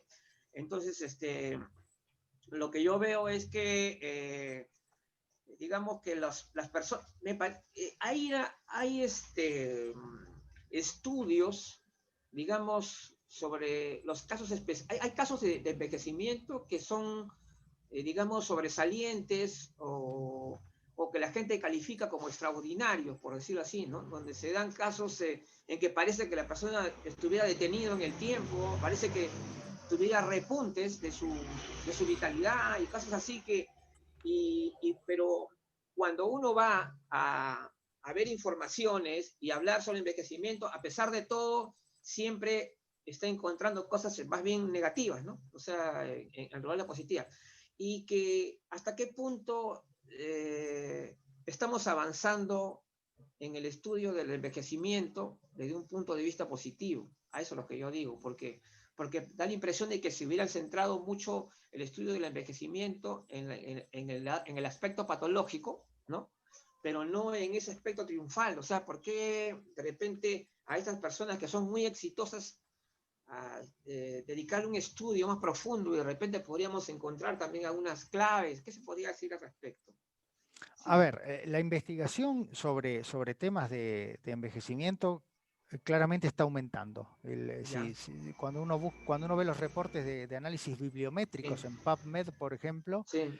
Entonces, lo que yo veo es que digamos que las personas, hay estudios, digamos, sobre los casos especiales. Hay casos de envejecimiento que son, digamos, sobresalientes o que la gente califica como extraordinarios, por decirlo así, ¿no? Donde se dan casos en que parece que la persona estuviera detenido en el tiempo, parece que tuviera repuntes de su vitalidad y cosas así pero cuando uno va a ver informaciones y hablar sobre envejecimiento, a pesar de todo, siempre está encontrando cosas más bien negativas, ¿no? O sea, en lugar de positivas. Y que hasta qué punto estamos avanzando en el estudio del envejecimiento desde un punto de vista positivo. A eso es lo que yo digo, porque da la impresión de que se hubiera centrado mucho el estudio del envejecimiento en el aspecto patológico, ¿no? Pero no en ese aspecto triunfal. O sea, ¿por qué de repente a estas personas que son muy exitosas a dedicar un estudio más profundo y de repente podríamos encontrar también algunas claves? ¿Qué se podría decir al respecto? A Sí. ver, la investigación sobre temas de envejecimiento claramente está aumentando. Ya. Cuando uno ve los reportes de análisis Sí. bibliométricos en PubMed, por ejemplo, Sí.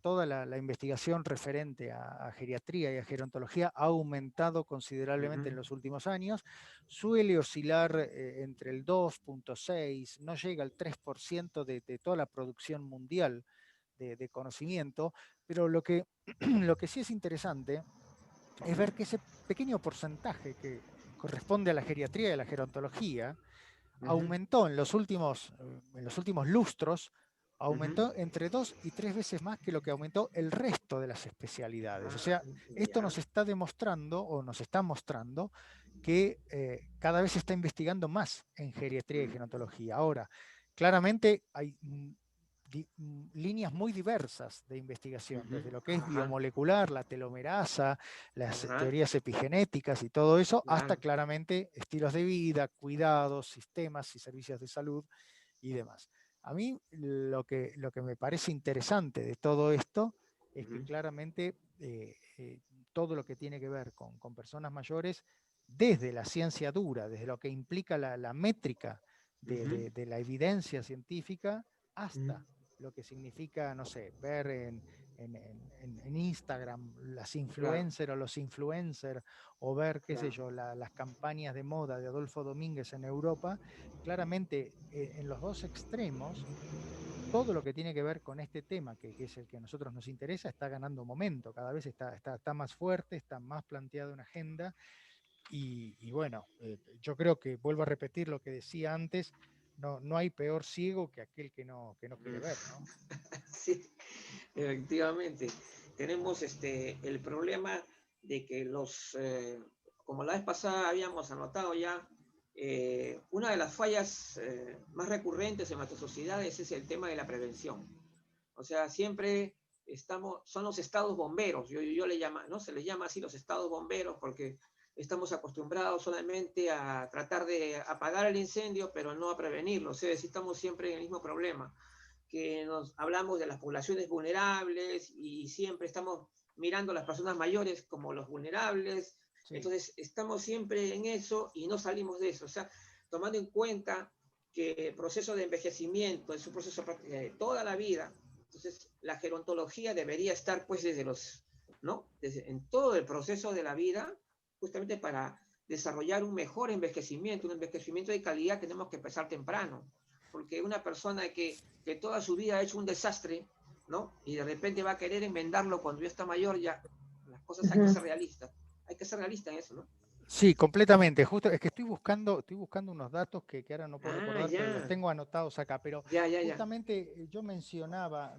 toda la investigación referente a geriatría y a gerontología ha aumentado considerablemente en Uh-huh. los últimos años. Suele oscilar entre el 2,6, no llega al 3% de toda la producción mundial de conocimiento, pero lo que sí es interesante es ver que ese pequeño porcentaje que corresponde a la geriatría y a la gerontología Uh-huh. aumentó en los últimos lustros, Uh-huh. aumentó entre 2 y 3 veces más que lo que aumentó el resto de las especialidades. O Ah, sea, esto ya. nos está demostrando o nos está mostrando que cada vez se está investigando más en geriatría y gerontología. Ahora, claramente hay líneas muy diversas de investigación, Uh-huh. desde lo que es Ajá. biomolecular, la telomerasa, las Ajá. teorías epigenéticas y todo eso, hasta Claro. claramente estilos de vida, cuidados, sistemas y servicios de salud y demás. A mí lo que me parece interesante de todo esto es que Uh-huh. claramente todo lo que tiene que ver con personas mayores, desde la ciencia dura, desde lo que implica la métrica Uh-huh. de la evidencia científica, Uh-huh. hasta lo que significa, no sé, ver en Instagram las Claro. influencers o los influencers, o ver, qué sé Claro. yo, las campañas de moda de Adolfo Domínguez en Europa, claramente en los dos extremos, todo lo que tiene que ver con este tema, que es el que a nosotros nos interesa, está ganando momento, cada vez está más fuerte, está más planteada una agenda, y bueno, yo creo que, vuelvo a repetir lo que decía antes, no hay peor ciego que aquel que no quiere ver, ¿no? Sí, efectivamente. Tenemos el problema de que como la vez pasada habíamos anotado ya, una de las fallas más recurrentes en nuestras sociedades es el tema de la prevención. O sea, siempre son los estados bomberos, yo le llamo, ¿no? Se les llama así los estados bomberos porque estamos acostumbrados solamente a tratar de apagar el incendio, pero no a prevenirlo. O sea, estamos siempre en el mismo problema, que nos hablamos de las poblaciones vulnerables y siempre estamos mirando a las personas mayores como los vulnerables. Sí. Entonces, estamos siempre en eso y no salimos de eso. O sea, tomando en cuenta que el proceso de envejecimiento es un proceso de toda la vida, entonces la gerontología debería estar pues ¿no? En todo el proceso de la vida, justamente para desarrollar un mejor envejecimiento, un envejecimiento de calidad tenemos que empezar temprano, porque una persona que toda su vida ha hecho un desastre, ¿no? Y de repente va a querer enmendarlo cuando ya está mayor, ya las cosas hay que Ujú. ser realistas. Hay que ser realista en eso, ¿no? Sí, completamente. Justo es que estoy buscando unos datos que ahora no puedo Ah, recordar, pero los ya, tengo anotados acá. Pero ya. justamente yo mencionaba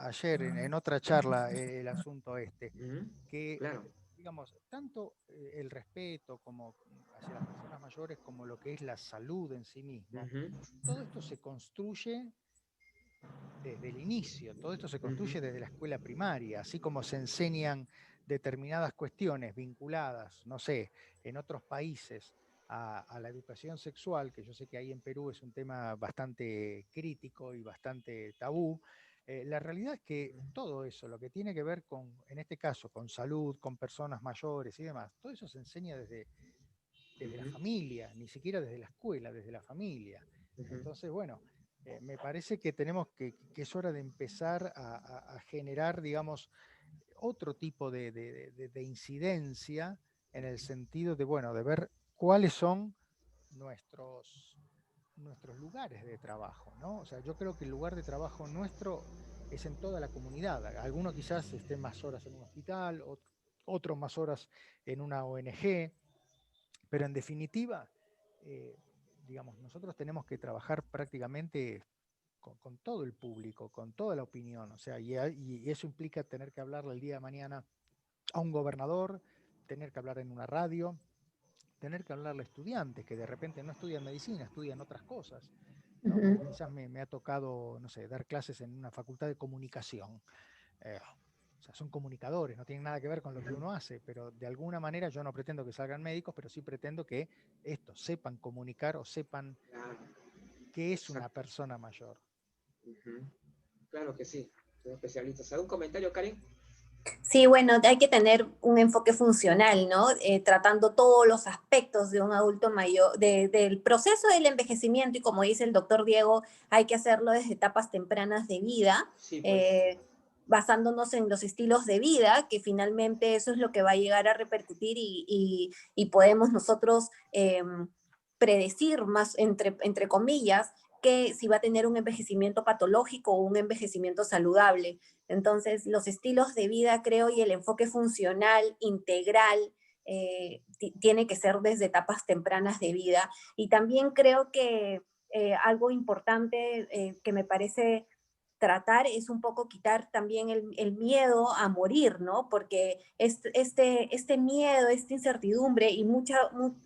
ayer en otra charla el asunto este, Uh-huh. que Claro. digamos, tanto el respeto como hacia las personas mayores como lo que es la salud en sí mismo, Uh-huh. todo esto se construye desde el inicio, todo esto se Uh-huh. construye desde la escuela primaria, así como se enseñan determinadas cuestiones vinculadas, no sé, en otros países a la educación sexual, que yo sé que ahí en Perú es un tema bastante crítico y bastante tabú. La realidad es que todo eso, lo que tiene que ver con, en este caso, con salud, con personas mayores y demás, todo eso se enseña desde la familia, ni siquiera desde la escuela, desde la familia. Entonces, bueno, me parece que tenemos que es hora de empezar a generar, digamos, otro tipo de incidencia en el sentido de, bueno, de ver cuáles son nuestros lugares de trabajo, ¿no? O sea, yo creo que el lugar de trabajo nuestro es en toda la comunidad. Algunos quizás estén más horas en un hospital, otros más horas en una ONG, pero en definitiva, digamos, nosotros tenemos que trabajar prácticamente con todo el público, con toda la opinión, o sea, y eso implica tener que hablarle el día de mañana a un gobernador, tener que hablar en una radio, tener que hablarle a estudiantes que de repente no estudian medicina, estudian otras cosas, ¿no? Quizás me ha tocado, no sé, dar clases en una facultad de comunicación. O sea, son comunicadores, no tienen nada que ver con lo que uno hace, pero de alguna manera yo no pretendo que salgan médicos, pero sí pretendo que estos sepan comunicar o sepan qué es una persona mayor. Claro que sí, son especialistas. ¿Algún comentario, Karen? Sí, bueno, hay que tener un enfoque funcional, ¿no? Tratando todos los aspectos de un adulto mayor, del proceso del envejecimiento, y como dice el doctor Diego, hay que hacerlo desde etapas tempranas de vida, Sí, pues. basándonos en los estilos de vida, que finalmente eso es lo que va a llegar a repercutir y podemos nosotros predecir más, entre comillas, que si va a tener un envejecimiento patológico o un envejecimiento saludable. Entonces, los estilos de vida, creo, y el enfoque funcional, integral, tiene que ser desde etapas tempranas de vida. Y también creo que algo importante que me parece tratar es un poco quitar también el miedo a morir, ¿no? Porque este miedo, esta incertidumbre, y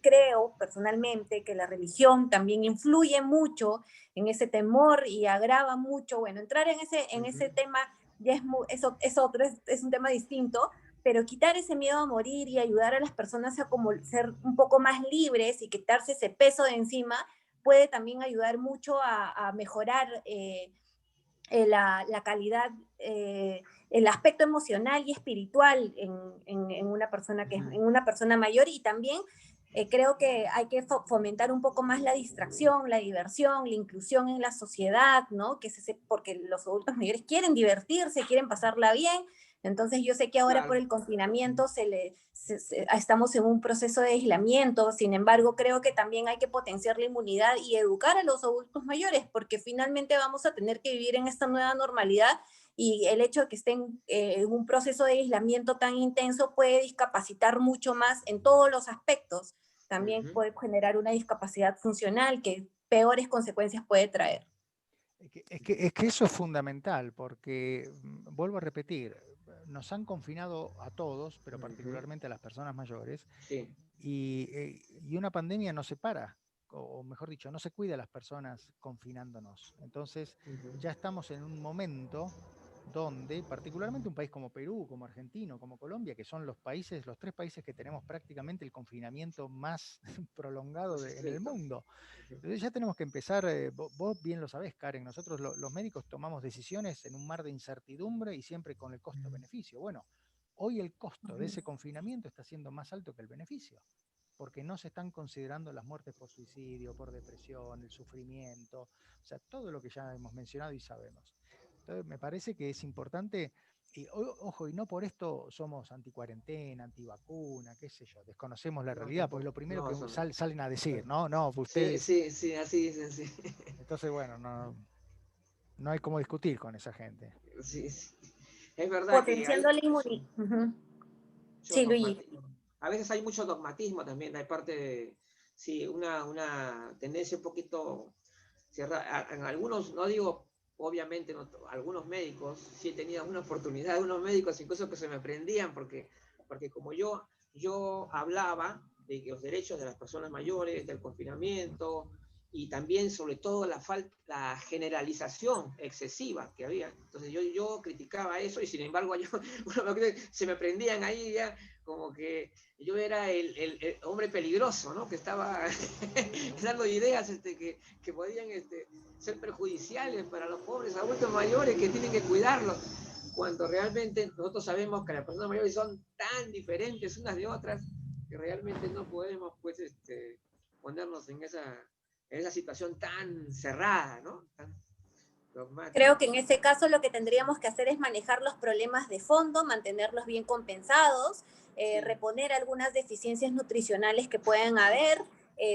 creo personalmente que la religión también influye mucho en ese temor y agrava mucho. Bueno, entrar en ese tema ya es un tema distinto, pero quitar ese miedo a morir y ayudar a las personas a como ser un poco más libres y quitarse ese peso de encima puede también ayudar mucho a mejorar la calidad, el aspecto emocional y espiritual en una persona en una persona mayor. Y también creo que hay que fomentar un poco más la distracción, la diversión, la inclusión en la sociedad, ¿no? Porque los adultos mayores quieren divertirse, quieren pasarla bien. Entonces yo sé que ahora por el confinamiento estamos en un proceso de aislamiento. Sin embargo, creo que también hay que potenciar la inmunidad y educar a los adultos mayores, porque finalmente vamos a tener que vivir en esta nueva normalidad, y el hecho de que estén en un proceso de aislamiento tan intenso puede discapacitar mucho más en todos los aspectos. También puede generar una discapacidad funcional que peores consecuencias puede traer. Es que eso es fundamental, porque, vuelvo a repetir, nos han confinado a todos, pero particularmente a las personas mayores, sí. y una pandemia no se para, o mejor dicho, no se cuida a las personas confinándonos. Entonces, ya estamos en un momento donde, particularmente un país como Perú, como Argentina, como Colombia, que son los tres países que tenemos prácticamente el confinamiento más prolongado en el mundo. Entonces ya tenemos que empezar, vos bien lo sabés, Karen, nosotros los médicos tomamos decisiones en un mar de incertidumbre y siempre con el costo-beneficio. Bueno, hoy el costo de ese confinamiento está siendo más alto que el beneficio, porque no se están considerando las muertes por suicidio, por depresión, el sufrimiento, o sea, todo lo que ya hemos mencionado y sabemos. Entonces me parece que es importante, y ojo, y no por esto somos anticuarentena, antivacuna, qué sé yo, desconocemos la realidad, porque lo primero que salen a decir, no, ustedes... Sí, así dicen, sí. Entonces, bueno, no hay cómo discutir con esa gente. Sí. Es verdad que hay Potenciando la inmunidad. Sí, Luigi. A veces hay mucho dogmatismo también, hay parte de, sí, una tendencia un poquito cerrada. En algunos, no digo, obviamente, no, algunos médicos, sí he tenido una oportunidad, algunos médicos incluso que se me prendían, porque como yo hablaba de los derechos de las personas mayores, del confinamiento, y también sobre todo la generalización excesiva que había. Entonces yo criticaba eso, y sin embargo se me prendían ahí ya como que yo era el hombre peligroso, ¿no? Que estaba dando ideas que podían ser perjudiciales para los pobres adultos mayores que tienen que cuidarlos, cuando realmente nosotros sabemos que las personas mayores son tan diferentes unas de otras, que realmente no podemos, pues, ponernos en esa situación tan cerrada, ¿no? Tan Creo dogmática. que en ese caso lo que tendríamos que hacer es manejar los problemas de fondo, mantenerlos bien compensados, Sí, reponer algunas deficiencias nutricionales que pueden haber,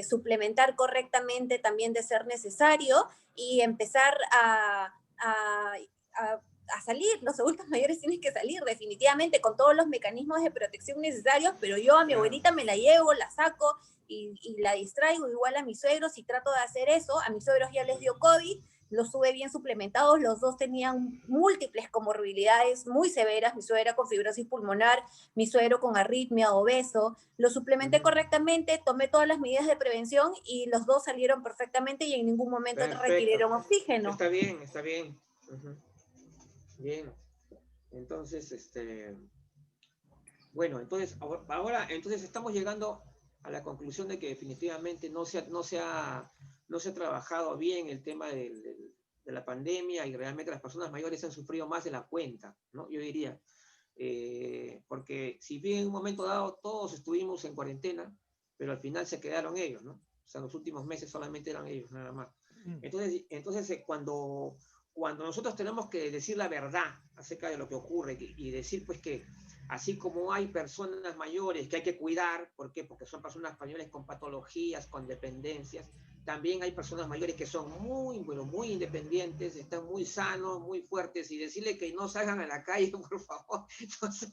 suplementar correctamente también de ser necesario y empezar a, a salir. Los adultos mayores tienen que salir definitivamente con todos los mecanismos de protección necesarios, pero yo a mi claro. abuelita me la llevo, la saco y la distraigo igual a mis suegros y trato de hacer eso. A mis suegros ya les dio COVID, los tuve bien suplementados, los dos tenían múltiples comorbilidades muy severas, mi suegra con fibrosis pulmonar, mi suegro con arritmia, obeso, los suplementé Ujú. correctamente, tomé todas las medidas de prevención y los dos salieron perfectamente y en ningún momento Perfecto. requirieron oxígeno. Está bien, está bien. Ujú. Bien. Entonces, bueno, entonces, entonces estamos llegando a la conclusión de que definitivamente no se ha trabajado bien el tema de la pandemia y realmente las personas mayores han sufrido más de la cuenta, ¿no? Yo diría, porque si bien en un momento dado todos estuvimos en cuarentena, pero al final se quedaron ellos, ¿no? O sea, en los últimos meses solamente eran ellos, nada más. Mm. Entonces cuando nosotros tenemos que decir la verdad acerca de lo que ocurre y decir pues que así como hay personas mayores que hay que cuidar, ¿por qué? Porque son personas mayores con patologías, con dependencias, también hay personas mayores que son muy independientes, están muy sanos, muy fuertes, y decirle que no salgan a la calle, por favor, no sé,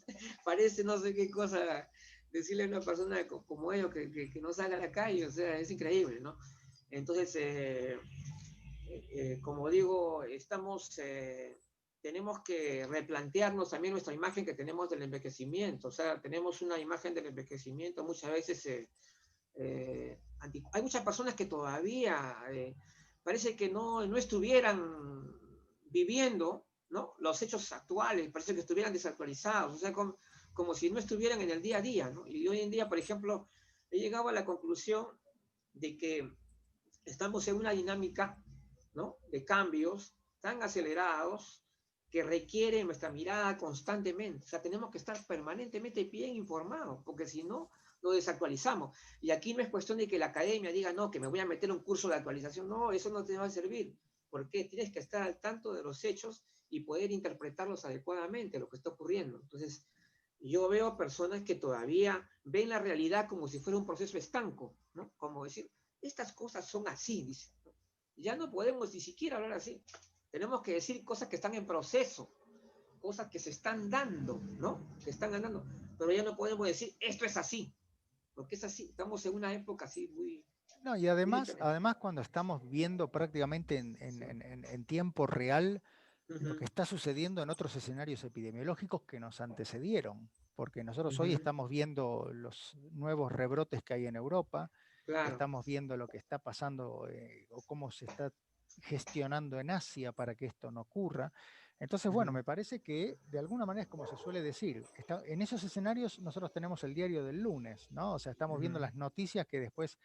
parece no sé qué cosa decirle a una persona como ellos que no salga a la calle, o sea, es increíble, ¿no? Entonces, como digo, tenemos que replantearnos también nuestra imagen que tenemos del envejecimiento. O sea, tenemos una imagen del envejecimiento muchas veces. Hay muchas personas que todavía parece que no estuvieran viviendo, ¿no? Los hechos actuales, parece que estuvieran desactualizados, o sea, como si no estuvieran en el día a día, ¿no? Y hoy en día, por ejemplo, he llegado a la conclusión de que estamos en una dinámica, ¿no? De cambios tan acelerados que requieren nuestra mirada constantemente. O sea, tenemos que estar permanentemente bien informados, porque si no, lo desactualizamos. Y aquí no es cuestión de que la academia diga, no, que me voy a meter un curso de actualización. No, eso no te va a servir. Porque tienes que estar al tanto de los hechos y poder interpretarlos adecuadamente, lo que está ocurriendo. Entonces, yo veo personas que todavía ven la realidad como si fuera un proceso estanco, ¿no? Como decir, estas cosas son así, dice. Ya no podemos ni siquiera hablar así. Tenemos que decir cosas que están en proceso, cosas que se están dando, ¿no? Que están andando. Pero ya no podemos decir, esto es así, porque es así. Estamos en una época así No, y muy además, diferente. además cuando estamos viendo prácticamente Sí. en tiempo real Uh lo -huh. que está sucediendo en otros escenarios epidemiológicos que nos antecedieron, porque Uh nosotros hoy -huh. estamos viendo los nuevos rebrotes que hay en Europa, Claro. estamos viendo lo que está pasando o cómo se está gestionando en Asia para que esto no ocurra. Entonces, Uh bueno, -huh. me parece que de alguna manera es como se suele decir, en esos escenarios nosotros tenemos el diario del lunes, ¿no? O sea, Uh estamos viendo -huh. las noticias que después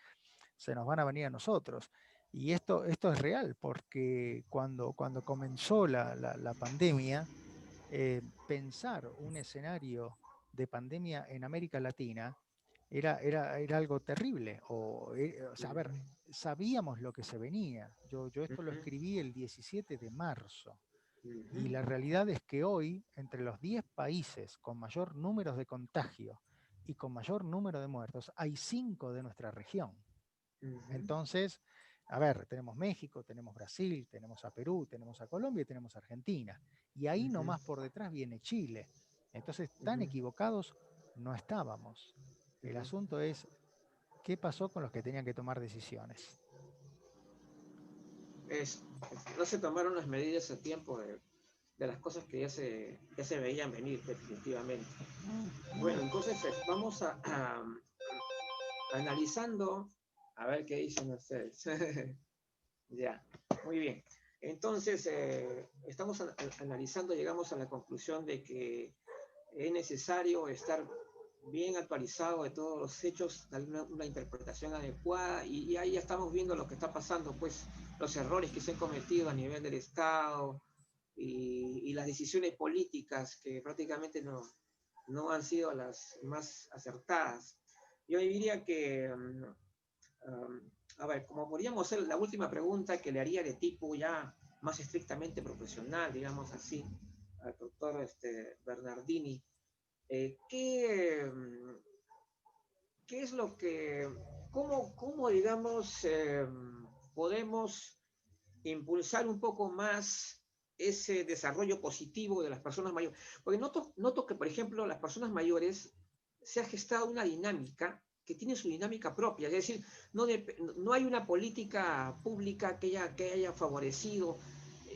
se nos van a venir a nosotros. Y esto es real, porque cuando comenzó la pandemia, pensar un escenario de pandemia en América Latina era algo terrible. O sea, a ver, sabíamos lo que se venía. Yo Uh esto lo -huh. escribí el 17 de marzo. Uh Y -huh. la realidad es que hoy, entre los 10 países con mayor número de contagios y con mayor número de muertos, hay 5 de nuestra región. Uh -huh. Entonces, a ver, tenemos México, tenemos Brasil, tenemos a Perú, tenemos a Colombia y tenemos a Argentina. Y Uh ahí -huh. nomás por detrás viene Chile. Entonces, Uh tan -huh. equivocados no estábamos. Uh El -huh. asunto es, ¿qué pasó con los que tenían que tomar decisiones? No se tomaron las medidas a tiempo de las cosas que ya se veían venir definitivamente. Bueno, entonces vamos analizando, a ver qué dicen ustedes. Ya, muy bien. Entonces, estamos analizando, llegamos a la conclusión de que es necesario estar bien actualizado de todos los hechos, dar una interpretación adecuada y ahí ya estamos viendo lo que está pasando, pues los errores que se han cometido a nivel del Estado y las decisiones políticas que prácticamente no han sido las más acertadas. yo diría que, a ver, como podríamos hacer la última pregunta que le haría de tipo ya más estrictamente profesional, digamos así, al doctor Bernardini, ¿qué, ¿qué es lo que, cómo digamos, podemos impulsar un poco más ese desarrollo positivo de las personas mayores? Porque noto que, por ejemplo, las personas mayores se ha gestado una dinámica que tiene su dinámica propia, es decir, no hay una política pública que haya favorecido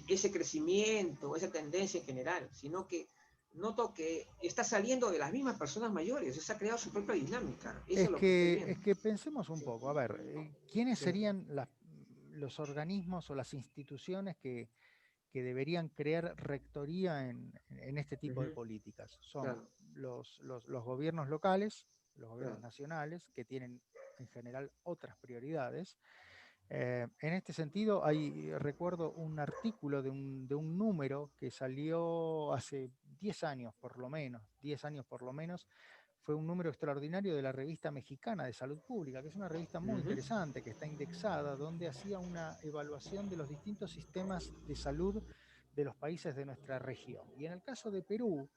ese crecimiento, esa tendencia en general, sino que noto que está saliendo de las mismas personas mayores, se ha creado su propia dinámica, eso es lo que estoy viendo. Es que pensemos un Sí, poco, a ver, ¿quiénes sí. serían los organismos o las instituciones que deberían crear rectoría en este tipo de Ujú, políticas? Son claro, los gobiernos locales, los gobiernos claro. nacionales, que tienen en general otras prioridades. En este sentido, recuerdo un artículo de un número que salió hace 10 años por lo menos, 10 años por lo menos, fue un número extraordinario de la Revista Mexicana de Salud Pública, que es una revista muy Ujú, interesante, que está indexada, donde hacía una evaluación de los distintos sistemas de salud de los países de nuestra región. Y en el caso de Perú,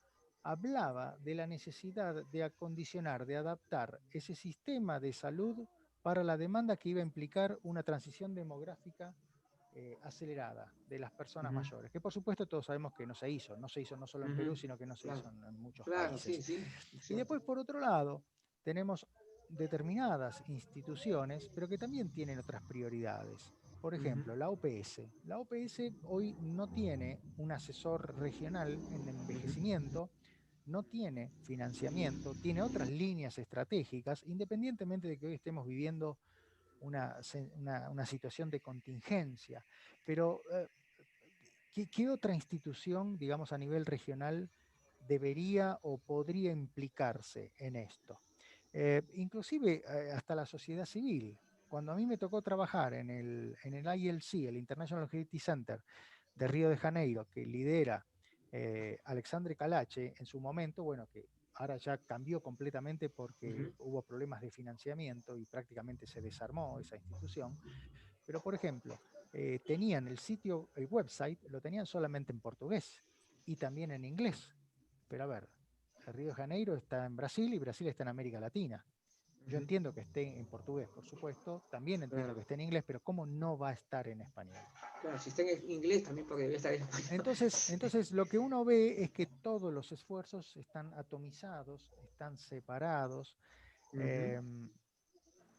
hablaba de la necesidad de acondicionar, de adaptar ese sistema de salud para la demanda que iba a implicar una transición demográfica acelerada de las personas ujú, mayores, que por supuesto todos sabemos que no se hizo no solo en Perú, ujú, sino que no se claro, hizo en muchos claro, sí, países. sí, es Y cierto. después, por otro lado, tenemos determinadas instituciones, pero que también tienen otras prioridades. Por Ujú, ejemplo, la OPS. La OPS hoy no tiene un asesor regional en ujú, envejecimiento, no tiene financiamiento, tiene otras líneas estratégicas, independientemente de que hoy estemos viviendo una situación de contingencia. Pero, ¿qué otra institución, digamos, a nivel regional debería o podría implicarse en esto? Inclusive hasta la sociedad civil. Cuando a mí me tocó trabajar en el ILC, el International Longevity Center de Río de Janeiro, que lidera Alexandre Calache en su momento, bueno, que ahora ya cambió completamente porque ujú, hubo problemas de financiamiento y prácticamente se desarmó esa institución. Pero, por ejemplo, tenían el website, lo tenían solamente en portugués y también en inglés. Pero a ver, el Río de Janeiro está en Brasil y Brasil está en América Latina. Yo ujú, entiendo que esté en portugués, por supuesto, también entiendo claro, que esté en inglés, pero ¿cómo no va a estar en español? claro, si está en inglés también porque debe estar en español. Entonces lo que uno ve es que todos los esfuerzos están atomizados, están separados, Ujú, eh,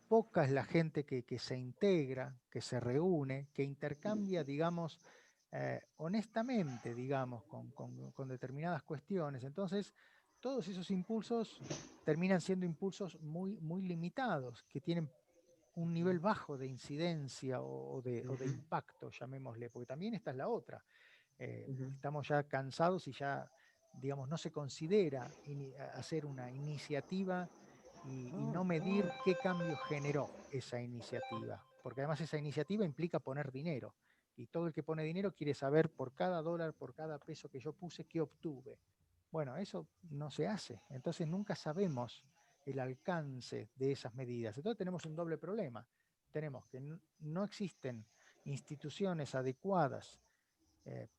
poca es la gente que se integra, que se reúne, que intercambia, digamos, honestamente, digamos, con determinadas cuestiones. Entonces, todos esos impulsos terminan siendo impulsos muy limitados, que tienen un nivel bajo de incidencia o de ujú, impacto, llamémosle, porque también esta es la otra. ujú. Estamos ya cansados y ya, digamos, no se considera hacer una iniciativa y no medir qué cambio generó esa iniciativa, porque además esa iniciativa implica poner dinero, y todo el que pone dinero quiere saber por cada dólar, por cada peso que yo puse, qué obtuve. Bueno, eso no se hace, entonces nunca sabemos el alcance de esas medidas. Entonces tenemos un doble problema. Tenemos que no existen instituciones adecuadas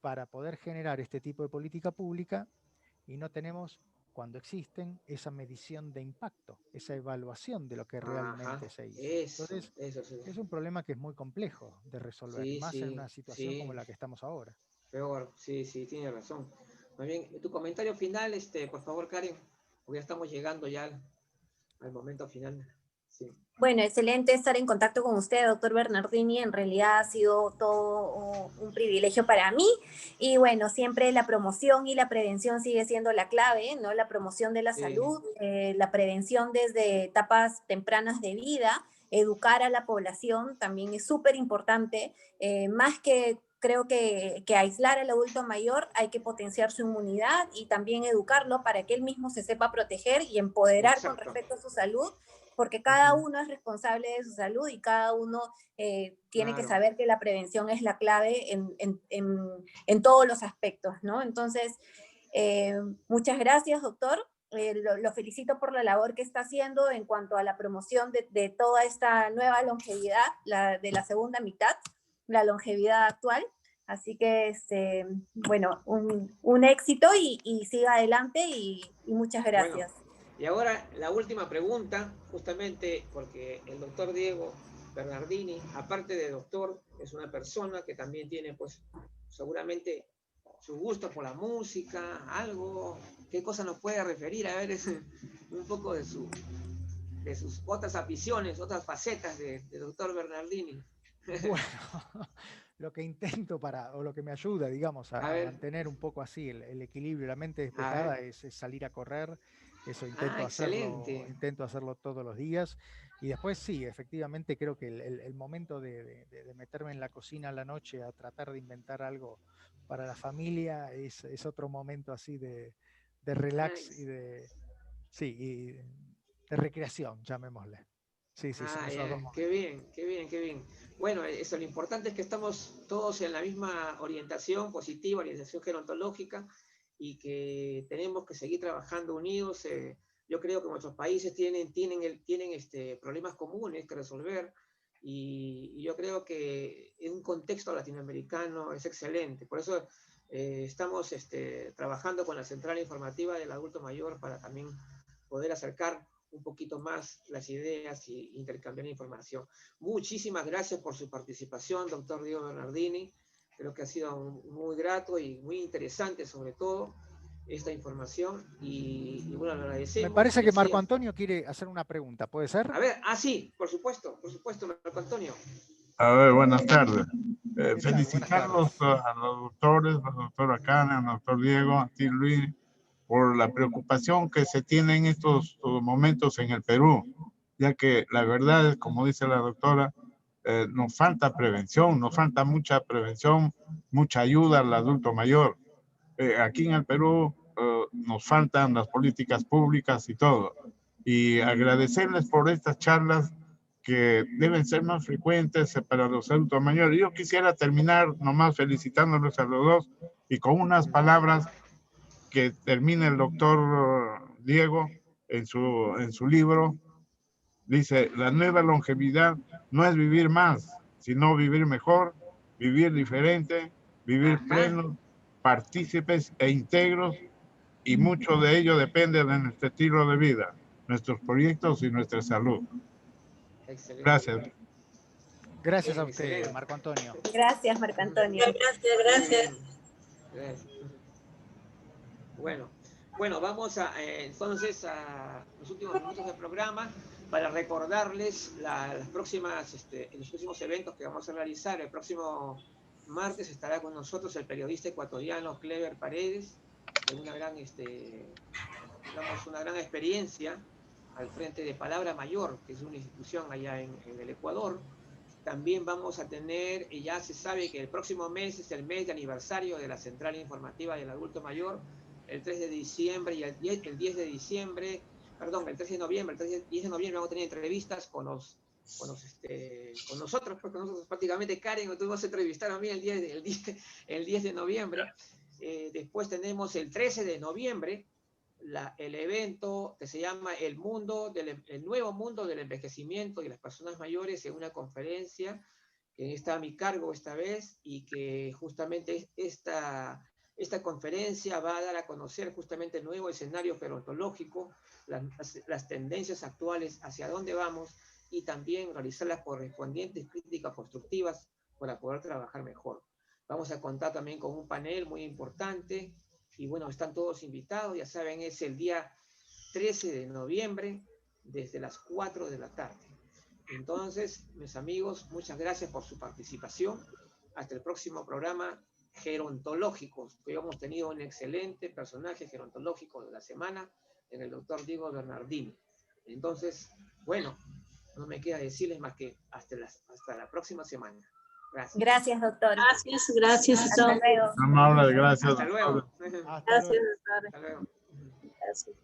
para poder generar este tipo de política pública y no tenemos, cuando existen, esa medición de impacto, esa evaluación de lo que realmente Ajá, se hizo. Entonces, eso sí. es un problema que es muy complejo de resolver, y Sí, más en sí, una situación como sí, la que estamos ahora. peor, sí, sí, tiene razón. Muy bien, tu comentario final, por favor, Karen, porque ya estamos llegando ya al momento final. Sí. Bueno, excelente estar en contacto con usted, doctor Bernardini. En realidad ha sido todo un privilegio para mí. Y bueno, siempre la promoción y la prevención sigue siendo la clave, ¿no? La promoción de la Sí. salud, la prevención desde etapas tempranas de vida, educar a la población también es súper importante. Más que creo que aislar al adulto mayor, hay que potenciar su inmunidad y también educarlo para que él mismo se sepa proteger y empoderar con Exacto. respecto a su salud, porque cada Ujú, uno es responsable de su salud y cada uno tiene que claro. saber que la prevención es la clave en todos los aspectos, ¿no? Entonces, muchas gracias, doctor. lo felicito por la labor que está haciendo en cuanto a la promoción de toda esta nueva longevidad, de la segunda mitad, la longevidad actual. Así que, bueno, un éxito y siga adelante y muchas gracias. Bueno, y ahora la última pregunta, justamente porque el doctor Diego Bernardini, aparte de doctor, es una persona que también tiene, pues, seguramente su gusto por la música, algo, ¿qué cosa nos puede referir? A ver, un poco de sus otras aficiones, otras facetas de doctor Bernardini. Bueno, lo que intento o lo que me ayuda, digamos, a mantener un poco así el equilibrio, la mente despejada es salir a correr. Eso intento hacerlo todos los días. Y después sí, efectivamente creo que el momento de meterme en la cocina a la noche a tratar de inventar algo para la familia es otro momento así de relax y de recreación, llamémosle. Sí, son esos dos momentos. Qué bien, qué bien, qué bien. Bueno, eso, lo importante es que estamos todos en la misma orientación positiva, orientación gerontológica, y que tenemos que seguir trabajando unidos. Yo creo que nuestros países tienen problemas comunes que resolver, y yo creo que en un contexto latinoamericano es excelente. Por eso estamos trabajando con la Central Informativa del Adulto Mayor para también poder acercar un poquito más las ideas y intercambiar información. Muchísimas gracias por su participación, doctor Diego Bernardini. Creo que ha sido muy grato y muy interesante, sobre todo, esta información. Y bueno, lo agradecemos. Me parece que Marco Antonio quiere hacer una pregunta, ¿puede ser? A ver, sí, por supuesto, Marco Antonio. A ver, buenas tardes. Felicitarlos a los doctores, a la doctora Karen, al doctor Diego, a ti Luis, por la preocupación que se tiene en estos momentos en el Perú, ya que la verdad es, como dice la doctora, nos falta prevención, nos falta mucha prevención, mucha ayuda al adulto mayor. Aquí en el Perú nos faltan las políticas públicas y todo. Y agradecerles por estas charlas que deben ser más frecuentes para los adultos mayores. Yo quisiera terminar nomás felicitándolos a los dos y con unas palabras que termina el doctor Diego en su libro. Dice, la nueva longevidad no es vivir más, sino vivir mejor, vivir diferente, vivir plenos, partícipes e íntegros, y mucho de ello depende de nuestro estilo de vida, nuestros proyectos y nuestra salud. Excelente. Gracias. Gracias a usted, Marco Antonio. Gracias, Marco Antonio. Gracias. Bueno, vamos entonces a los últimos minutos del programa para recordarles los próximos eventos que vamos a realizar. El próximo martes estará con nosotros el periodista ecuatoriano Clever Paredes, de una gran experiencia al frente de Palabra Mayor, que es una institución allá en el Ecuador. También vamos a tener, y ya se sabe que el próximo mes es el mes de aniversario de la Central Informativa del Adulto Mayor, el 3 de diciembre y el 10 de diciembre, perdón, el 3 de noviembre, el 10 de noviembre vamos a tener entrevistas con nosotros, porque nosotros prácticamente, Karen, tú vas a entrevistar a mí el 10 de noviembre. Después tenemos el 13 de noviembre, el evento que se llama el nuevo mundo del envejecimiento y las personas mayores, en una conferencia que está a mi cargo esta vez, y que justamente esta conferencia va a dar a conocer justamente el nuevo escenario gerontológico, las tendencias actuales, hacia dónde vamos, y también realizar las correspondientes críticas constructivas para poder trabajar mejor. Vamos a contar también con un panel muy importante. Y bueno, están todos invitados, ya saben, es el día 13 de noviembre desde las 4 de la tarde. Entonces, mis amigos, muchas gracias por su participación. Hasta el próximo programa gerontológico. Hoy hemos tenido un excelente personaje gerontológico de la semana, en el doctor Diego Bernardini. Entonces, bueno, no me queda decirles más que hasta la próxima semana. Gracias. Gracias, doctor. Gracias. Hasta luego. Amable, gracias. Hasta luego. Gracias, doctor. Hasta luego. Gracias.